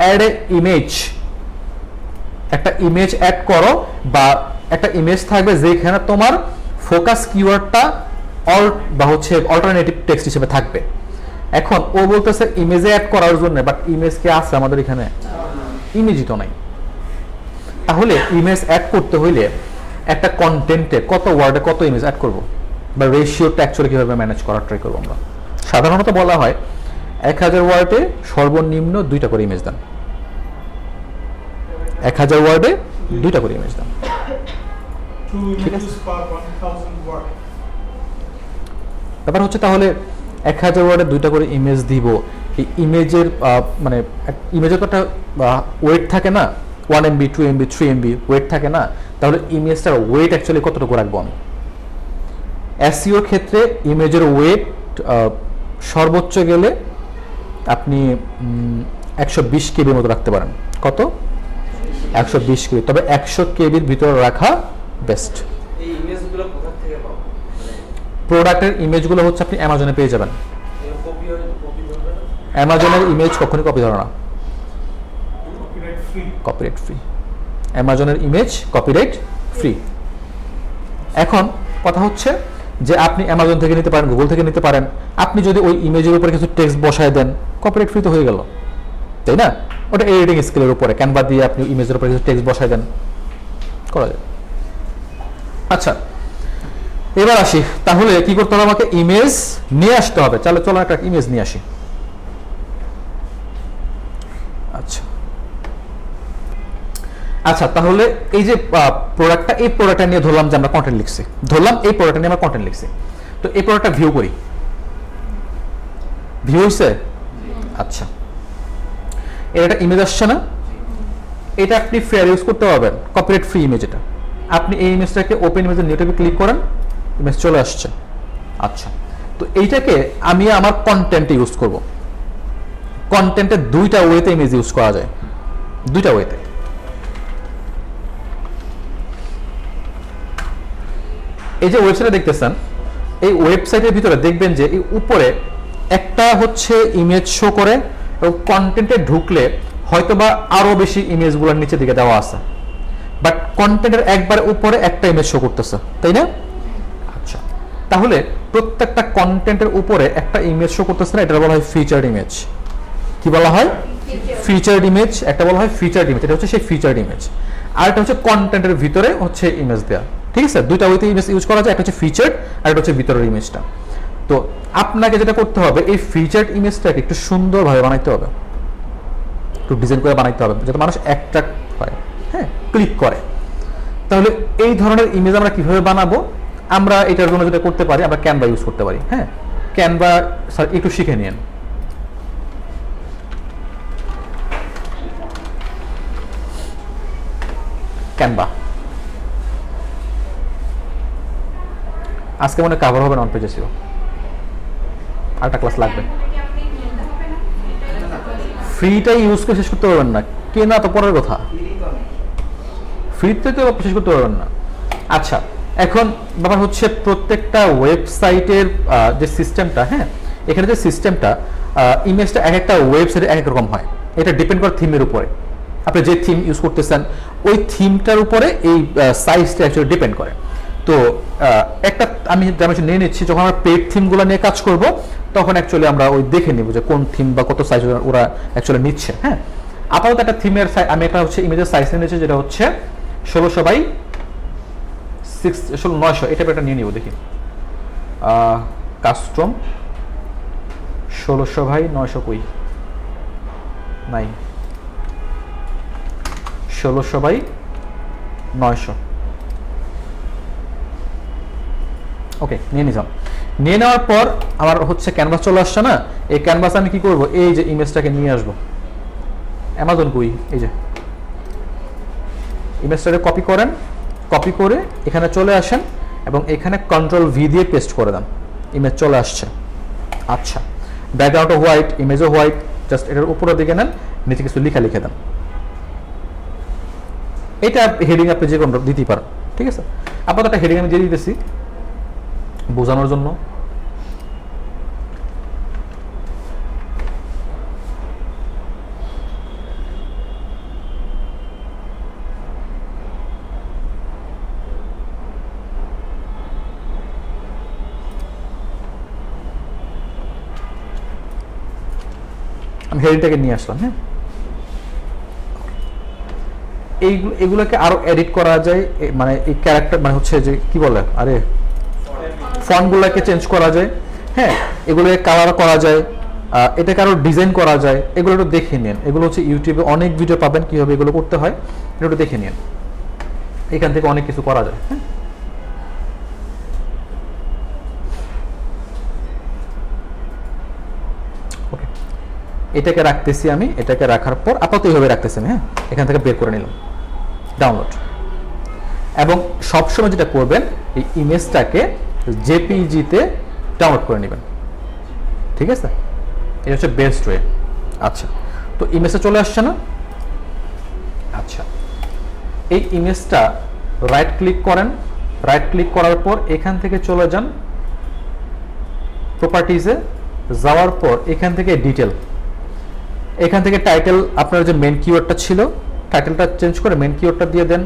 Speaker 1: অ্যাড এ ইমেজ, একটা ইমেজ অ্যাড করো, বা একটা ইমেজ থাকবে যেখানে তোমার ফোকাস কিওয়ার্ডটা অল্ট বা হচ্ছে অল্টারনেটিভ টেক্সট হিসেবে থাকবে। এখন ও বলতেছে ইমেজে অ্যাড করার জন্য, বাট ইমেজ কি আছে আমাদের এখানে? ইমেজই তো নাই। তাহলে ইমেজ অ্যাড করতে হইলে একটা কন্টেন্টে কত ওয়ার্ডে কত ইমেজ অ্যাড করব, বা রেশিওটা অ্যাকচুয়ালি কিভাবে ম্যানেজ করার ট্রাই করবো আমরা। সাধারণত বলা হয় 1000 ওয়ার্ডে সর্বনিম্ন 2টা করে ইমেজ দেন, 1000 ওয়ার্ডে 2টা করে ইমেজ দেন।
Speaker 3: 2 images per 1000 word.
Speaker 1: ব্যাপার হচ্ছে তাহলে 1000 ওয়ার্ডে 2টা করে ইমেজ দিব, এই ইমেজের মানে ইমেজের তো একটা ওয়েট থাকে না, 1 MB 2 MB 3 MB ওয়েট থাকে না। তাহলে ইমেজটার ওয়েট অ্যাকচুয়ালি কতটুকু রাখবো আমি? এসইওর ক্ষেত্রে ইমেজের ওয়েট সর্বোচ্চ গেলে আপনি 120 কেবির মতো রাখতে পারেন। কত? 120 কেবি, তবে 100 কেবির ভিতরে রাখা বেস্ট।
Speaker 2: এই ইমেজগুলো কোথা থেকে পাবো?
Speaker 1: প্রোডাক্টের ইমেজগুলো হচ্ছে আপনি অ্যামাজনে পেয়ে যাবেন।
Speaker 2: কপি ধরবে না?
Speaker 1: অ্যামাজনের ইমেজ কখনোই কপি ধরে না,
Speaker 3: Copyright free.
Speaker 1: Copyright free. অ্যামাজনের ইমেজ কপিরাইট ফ্রি। এখন কথা হচ্ছে যে আপনি অ্যামাজন থেকে নিতে পারেন, গুগল থেকে নিতে পারেন। আপনি যদি ওই ইমেজের উপরে কিছু টেক্সট বসায় দেন, কপিরাইট ফ্রি তো হয়ে গেল, তাই না? ওটা এডিটিং স্কিলের উপরে, ক্যানভা দিয়ে আপনি ইমেজের উপরে কিছু টেক্সট বসায় দেন, করা যায়। আচ্ছা, এবার আসি, তাহলে কি করতে হবে? আমাকে ইমেজ নিয়ে আসতে হবে। চলো একটা ইমেজ নিয়ে আসি। আচ্ছা আচ্ছা, তাহলে এই যে প্রোডাক্টটা, এই প্রোডাক্টটা নিয়ে ধরলাম যে আমরা কন্টেন্ট লিখছি, ধরলাম এই প্রোডাক্টটা নিয়ে আমরা কন্টেন্ট লিখছি। তো এই প্রোডাক্টটা ভিউ করি, ভিউ হইছে? আচ্ছা, এর একটা ইমেজ আসছে না? এটা আপনি ফেয়ার ইউজ করতে পারবেন, কপিরাইট ফ্রি ইমেজ এটা। আপনি এই ইমেজটাকে ওপেন ইমেজের নিউ ট্যাবে ক্লিক করেন, ইমেজ চলে আসছে। আচ্ছা, তো এইটাকে আমি আমার কন্টেন্টে ইউজ করব। কন্টেন্টে 2টা ওয়েতে ইমেজ ইউজ করা যায়, 2টা ওয়েতে। এই যে ওয়েবসাইটে দেখতেছেন, এই ওয়েবসাইটের ভিতরে দেখবেন যে এই উপরে একটা হচ্ছে ইমেজ শো করে, এবং কন্টেন্টে ঢুকলে হয়তোবা আরো বেশি ইমেজগুলোর নিচে দিকে দেওয়া আছে, বাট কন্টেন্টের একবার উপরে একটা ইমেজ শো করতেছে, তাই না? আচ্ছা, তাহলে প্রত্যেকটা কন্টেন্টের উপরে একটা ইমেজ শো করতেছে না, এটা বলা হয় ফিচার্ড ইমেজ। কি বলা হয়? Featured image. একটা বলা হয় ফিচার্ড ইমেজ, এটা হচ্ছে সেই ফিচার্ড ইমেজ। আর এটা হচ্ছে কন্টেন্টের ভিতরে হচ্ছে ইমেজ দেওয়া, ঠিক আছে? 2টা ওয়েতে ইমেজ ইউজ করা যায়, একটা হচ্ছে ফিচার্ড আর একটা হচ্ছে ভিতরের ইমেজটা। তো আপনাকে যেটা করতে হবে, এই ফিচার্ড ইমেজটাকে একটু সুন্দরভাবে বানাইতে হবে, একটু ডিজাইন করে বানাইতে হবে, যাতে মানুষ অ্যাট্রাক্ট হয়, হ্যাঁ, ক্লিক করে। তাহলে এই ধরনের ইমেজ আমরা কিভাবে বানাবো? আমরা এটার জন্য যেটা করতে পারি, আমরা ক্যানভা ইউজ করতে পারি। হ্যাঁ, ক্যানভা স্যার একটু শিখে নিন। ক্যানভা আজকে মনে কাভার হবে, নন পেজে ছিল, আরেকটা ক্লাস লাগবে। ফ্রিটা ইউজ করে শেষ করতে পারবেন না, কেনা তো পরের কথা, ফ্রিতে তো শেষ করতে পারবেন না। আচ্ছা, এখন ব্যাপার হচ্ছে প্রত্যেকটা ওয়েবসাইটের যে সিস্টেমটা, হ্যাঁ, এখানে যে সিস্টেমটা, ইমেজটা এক একটা ওয়েবসাইটে এক এক রকম হয়, এটা ডিপেন্ড করে থিমের উপরে। আপনি যে থিম ইউজ করতেছেন ওই থিমটার উপরে এই সাইজটা অ্যাকচুয়ালি ডিপেন্ড করে। তো একটা আমি নিয়ে নিচ্ছি, যখন আমরা পেড থিমগুলো নিয়ে কাজ করব তখন অ্যাকচুয়ালি আমরা ওই দেখে নিব যে কোন থিম বা কত সাইজ ওরা অ্যাকচুয়ালি নিচ্ছে। হ্যাঁ, আপাতত একটা থিমের আমি একটা হচ্ছে ইমেজের সাইজ নিয়েছি, যেটা হচ্ছে 16x900, এটা একটা নিয়ে নিব। দেখি কাস্টম 16x900 কই নাই, 16x900। ওকে, নিয়ে নিলাম। নিয়ে নেওয়ার পর আমার হচ্ছে ক্যানভাস চলে আসছে না, এই ক্যানভাস আমি কি করব, এই যে ইমেজটাকে নিয়ে আসবো, অ্যামাজন কই, এই যে ইমেজটাকে কপি করেন, কপি করে এখানে চলে আসেন এবং এখানে কন্ট্রোল ভি দিয়ে পেস্ট করে দেন, ইমেজ চলে আসছে। আচ্ছা, ব্যাকগ্রাউন্ডটা হোয়াইট, ইমেজও হোয়াইট, জাস্ট এটার উপরের দিকে নেন, নিচে কিছু লিখে লিখে দেন। এটা হেডিং আপনি যে কোনো দিতেই পারেন, ঠিক আছে। আপাতত একটা হেডিং আমি দিয়ে দিতেছি বোঝানোর জন্য। আমি হেডিংটাকে নিয়ে আসলাম। হ্যাঁ, এগুলোকে আরো এডিট করা যায়, মানে এই ক্যারেক্টার মানে হচ্ছে যে কি বলে, আরে ফন্টগুলোকে চেঞ্জ করা যায়। হ্যাঁ, এগুলোকে কালার করা যায়, এটাকে আরো ডিজাইন করা যায়। এগুলো একটু দেখে নিন, এগুলো হচ্ছে ইউটিউবে অনেক ভিডিও পাবেন কিভাবে এগুলো করতে হয়, একটু দেখে নিন, এখান থেকে অনেক কিছু করা যায়। হ্যাঁ, ওকে, এটাকে রাখতেছি আমি। এটাকে রাখার পর আপাতত এইভাবে রাখতেছি আমি। হ্যাঁ, এখান থেকে বের করে নিলাম, ডাউনলোড। এবং সবসময় যেটা করবেন, এই ইমেজটাকে জেপিইজিতে ডাউনলোড করে নেবেন, ঠিক আছে। এটা হচ্ছে বেস্ট ওয়ে। আচ্ছা, তো ইমেজটা চলে আসছে না? আচ্ছা, এই ইমেজটা রাইট ক্লিক করেন, রাইট ক্লিক করার পর এখান থেকে চলে যান প্রপার্টিজে, যাওয়ার পর এখান থেকে ডিটেল, এখান থেকে টাইটেল, আপনার যে মেন কিওয়ার্ডটা ছিল টাইটেলটা চেঞ্জ করে মেন কিওয়ার্ডটা দিয়ে দেন।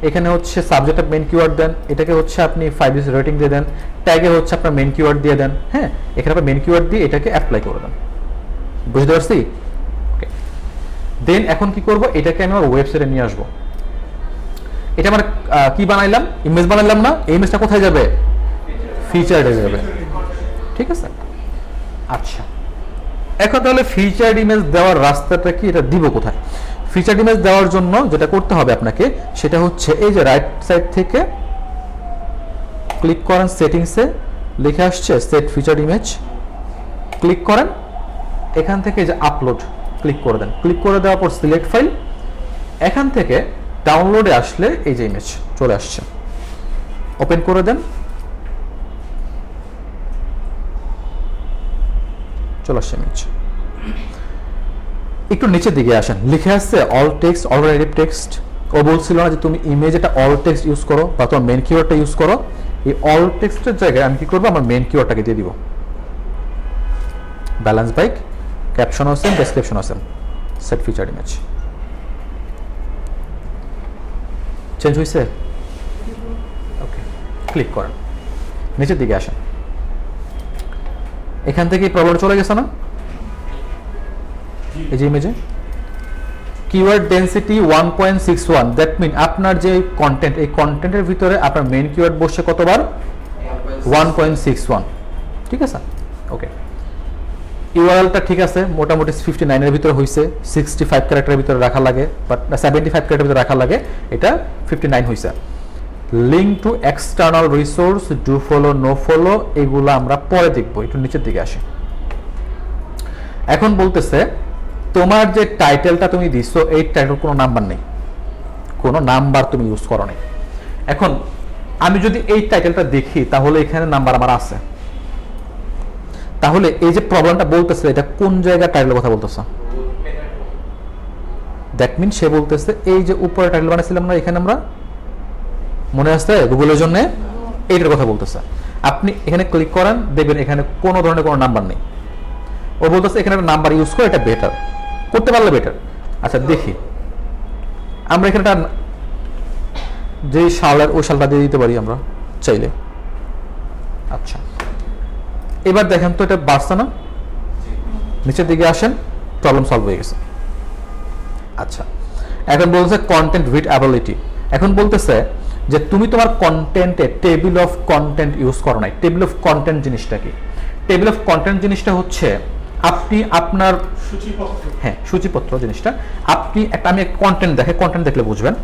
Speaker 1: এখানে হচ্ছে সাবজেক্টের মেন কিওয়ার্ড দেন, এটাকে হচ্ছে আপনি 5 রেটিং দিয়ে দেন। ট্যাগে হচ্ছে আপনার মেন কিওয়ার্ড দিয়ে দেন। হ্যাঁ, এখানে আপনার মেন কিওয়ার্ড দিয়ে এটাকে অ্যাপ্লাই করে দেন। বুঝতে পারছি? ওকে, দেন এখন কি করব, এটাকে আমি আমার ওয়েবসাইটে নিয়ে আসবো। এটা আমার কি বানাইলাম, ইমেজ বানাইলাম না, এই ইমেজটা কোথায় যাবে, ফিচার্ডে যাবে, ঠিক আছে। আচ্ছা, এখন তাহলে ফিচার্ড ইমেজ দেওয়ার রাস্তাটা কি, এটা দিব কোথায়? ফিচার্ড ইমেজ দেওয়ার জন্য যেটা করতে হবে আপনাকে, সেটা হচ্ছে এই যে রাইট সাইড থেকে ক্লিক করেন, সেটিংসে লিখে আসছে সেট ফিচার্ড ইমেজ, ক্লিক করেন, এখান থেকে যে আপলোড ক্লিক করে দেন। ক্লিক করে দেওয়ার পর সিলেক্ট ফাইল, এখান থেকে ডাউনলোডে আসলে এই যে ইমেজ চলে আসছে, ওপেন করে দেন, চলে আসছে ইমেজ। একটু নিচের দিকে আসেন, লিখে আসছে অল টেক্সট, অল্টারনেটিভ টেক্সট। ও বলছিল না যে তুমি ইমেজ এটা অল টেক্সট ইউজ করো বা তোমার মেন কিওয়ার্ডটা ইউজ করো। এই অল টেক্সটের জায়গায় আমি কি করবো, আমার মেন কিওয়ার্ডটাকে দিয়ে দিব। ব্যালেন্স বাইক, ক্যাপশন আছে, ডেসক্রিপশন আছে, সেট ফিচার ইমেজ। চেঞ্জ হয়েছে? ওকে, ক্লিক করেন, নিচের দিকে আসেন, এখান থেকে প্রবলেম চলে গেছে না? এই যে ইমেজে কিওয়ার্ড ডেনসিটি 1.61, দ্যাট মিন আপনার যে কন্টেন্ট, এই কন্টেন্টের ভিতরে আপনার মেইন কিওয়ার্ড বসে কতবার, 1.61, ঠিক আছে। ওকে, ইউআরএলটা ঠিক আছে, মোটামুটি 59 এর ভিতরে হয়েছে, 65 ক্যারেক্টারের ভিতরে রাখা লাগে, বাট 75 ক্যারেক্টারের ভিতরে রাখা লাগে, এটা 59 হয়েছে। Link to external resource, do follow, no follow, এগুলো আমরা পরে দেখবো। একটু নিচের দিকে আসে, এখন বলতেছে তোমার যে টাইটেলটা তুমি দিছো, এই টাইটেল কোনো নাম্বার নেই, কোনো নাম্বার তুমি ইউজ করো নাই। এখন আমি যদি এই টাইটেলটা দেখি, তাহলে এখানে নাম্বার আমার আছে। তাহলে এই যে প্রবলেমটা বলতেছে, এটা কোন জায়গায় টাইটেলের কথা বলতেছে? দ্যাট মিন সে বলতেছে এই যে উপরে টাইটেল বানাইছিলাম না, এখানে আমরা, মনে আসছে গুগলের জন্য, এইটার কথা বলতেছে। আপনি এখানে ক্লিক করেন, দেখবেন এখানে কোনো ধরনের কোনো নাম্বার নেই। ও বলতেছে এখানে একটা নাম্বার ইউজ করে, এটা বেটার, করতে পারলে বেটার। আচ্ছা দেখি আমরা এখানে একটা যে সালের ওই সালটা দিয়ে দিতে পারি আমরা চাইলে। আচ্ছা এবার দেখেন তো এটা বাড়ছে না, নিচের দিকে আসেন, প্রবলেম সলভ হয়ে গেছে। আচ্ছা এখন বলছে কন্টেন্ট রিডএবিলিটি। এখন বলতেছে যে তুমি তোমার কন্টেন্টে টেবিল অফ কন্টেন্ট ইউজ করো নাই। টেবিল অফ কন্টেন্ট জিনিসটা কি? টেবিল অফ কন্টেন্ট জিনিসটা হচ্ছে আপনি আপনার
Speaker 3: সূচিপত্র।
Speaker 1: হ্যাঁ সূচিপত্র জিনিসটা আপনি একটা, আমি একটা কন্টেন্ট দেখে, কন্টেন্ট দেখলে বুঝবেন।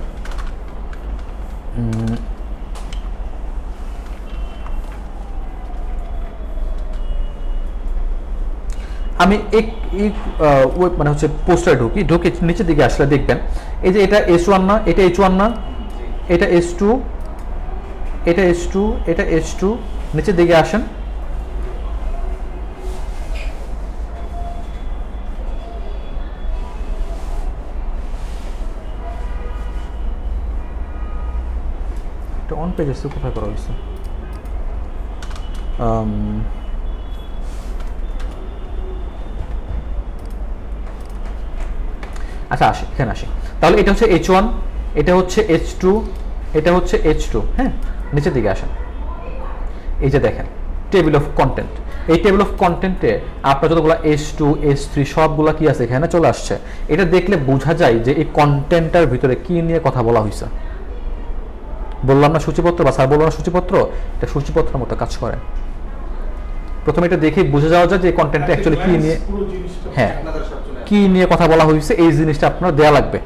Speaker 1: আমি মানে হচ্ছে পোস্টারে ঢুকে নিচের দিকে আসলে দেখবেন এই যে এটা S1 না, এটা H1 না, এটা S2, এটা S2, এটা S2, নিচের দিকে আসেন। এটা অন পেজ এসে কোথায় করা হয়েছে? আচ্ছা আসি, এখানে আসি। তাহলে এটা হচ্ছে H1, এটা হচ্ছে H2, এটা হচ্ছে H2। হ্যাঁ নিচের দিকে আসেন, এই যে দেখেন টেবিল অফ কন্টেন্ট। এই টেবিল অফ কন্টেন্টে আপনার যতগুলো S2, S3 সবগুলো কি আছে এখানে চলে আসছে। এটা দেখলে বোঝা যায় যে এই কন্টেন্টটার ভিতরে কি নিয়ে কথা বলা হয়েছে। বললাম না সূচিপত্র, বা স্যার বললাম না সূচিপত্র, এটা সূচিপত্রের মতো কাজ করে। প্রথমে এটা দেখে বুঝে যাওয়া যায় যে কন্টেন্টটা অ্যাকচুয়ালি কি নিয়ে, হ্যাঁ কি নিয়ে কথা বলা হয়েছে, এই জিনিসটা আপনার দেয়া লাগবে।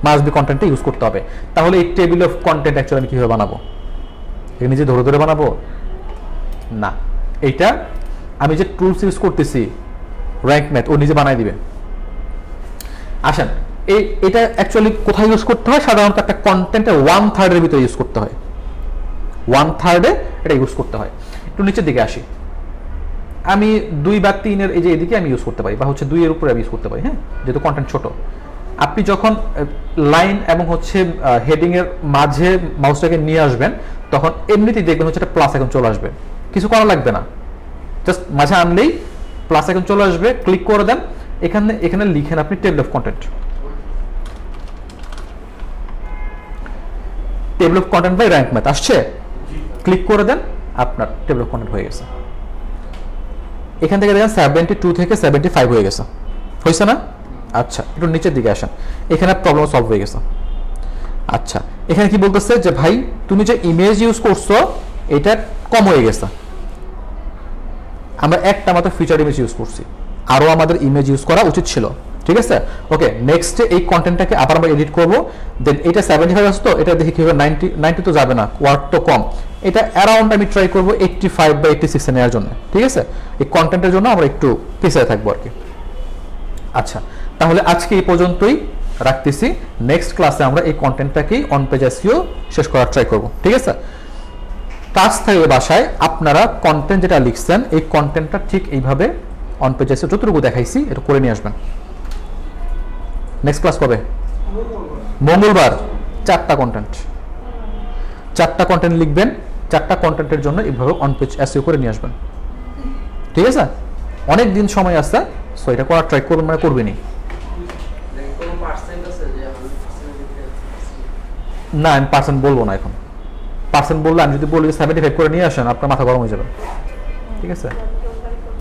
Speaker 1: মাস্ট বি কন্টেন্টটা ইউজ করতে হবে। তাহলে এই টেবিল অফ কন্টেন্ট অ্যাকচুয়ালি আমি কীভাবে বানাবো? এটা নিজে ধরে ধরে বানাবো না, এইটা আমি যে টুলস ইউজ করতেছি র্যাঙ্ক ম্যাথ, ও নিজে বানাই দিবে। আসেন এটা অ্যাকচুয়ালি কোথায় ইউজ করতে হয়? সাধারণত একটা কন্টেন্টের 1/3 ভিতরে ইউজ করতে হয়। 1/3 এটা ইউজ করতে হয়। একটু নিচের দিকে আসি, আমি 2 বা 3 এই যে এদিকে আমি ইউজ করতে পারি, বা হচ্ছে 2 এর উপরে আমি ইউজ করতে পারি। হ্যাঁ যেহেতু কন্টেন্ট ছোট, আপনি যখন লাইন এবং হচ্ছে হেডিং এর মাঝে মাউসটাকে নিয়ে আসবেন তখন এমনিতেই দেখবেন হচ্ছে একটা প্লাস আইকন চলে আসবে, কিছু করা লাগবে না, জাস্ট মাঝে আনলেই প্লাস আইকন চলে আসবে। ক্লিক করে দেন, এখানে লিখেন আপনি table of content. Table of content by Rank Math আসছে, ক্লিক করে দেন, আপনার টেবিল অফ কন্টেন্ট হয়ে গেছে। এখান থেকে দেখেন 72 থেকে 75 হয়ে গেছে, হয়েছে না? আচ্ছা একটু নিচের দিকে আসেন, এখানে প্রবলেম সলভ হয়ে গেছে। আচ্ছা এখানে কি বলতেছে যে ভাই তুমি যে ইমেজ ইউজ করছো এটা কম হয়ে গেছে, আমরা একটা মাত্র ফিচার ইমেজ ইউজ করছি, আরও আমাদের ইমেজ ইউজ করা উচিত ছিল। ঠিক আছে, ওকে নেক্সট এই কন্টেন্টটাকে আবার আমরা এডিট করব। দেন এটা 75 আসতো, এটা দেখি কি হবে 90 তো যাবে না, ওয়ার্ড তো কম, এটা অ্যারাউন্ড আমি ট্রাই করব 85 বা 86 এ নেওয়ার জন্য। ঠিক আছে, এই কন্টেন্টের জন্য আমরা একটু পিছিয়ে থাকবো আর কি। আচ্ছা তাহলে আজকে এই পর্যন্তই রাখতেছি, নেক্সট ক্লাসে আমরা এই কন্টেন্টটাকেই অন পেজ এসইও শেষ করার ট্রাই করব। ঠিক আছে, কাজ থাকবে বাসায় আপনারা কন্টেন্ট যেটা লিখছেন এই কন্টেন্টটা ঠিক এইভাবে অন পেজ এসইও যতটুকু দেখাইছি এটা করে নিয়ে আসবেন। নেক্সট ক্লাস কবে? মঙ্গলবার। 4টা কন্টেন্ট লিখবেন, 4টা কন্টেন্টের জন্য এইভাবে অন পেজ এসইও করে নিয়ে আসবেন। ঠিক আছে, অনেক দিন সময় আছে, সো এটা করার ট্রাই করবেন, মানে করবেনই না। আমি পার্সেন্ট বলবো না এখন, পার্সেন্ট বললে আমি যদি বলি 75 করে নিয়ে আসেন আপনার মাথা গরম হয়ে যাবে। ঠিক আছে।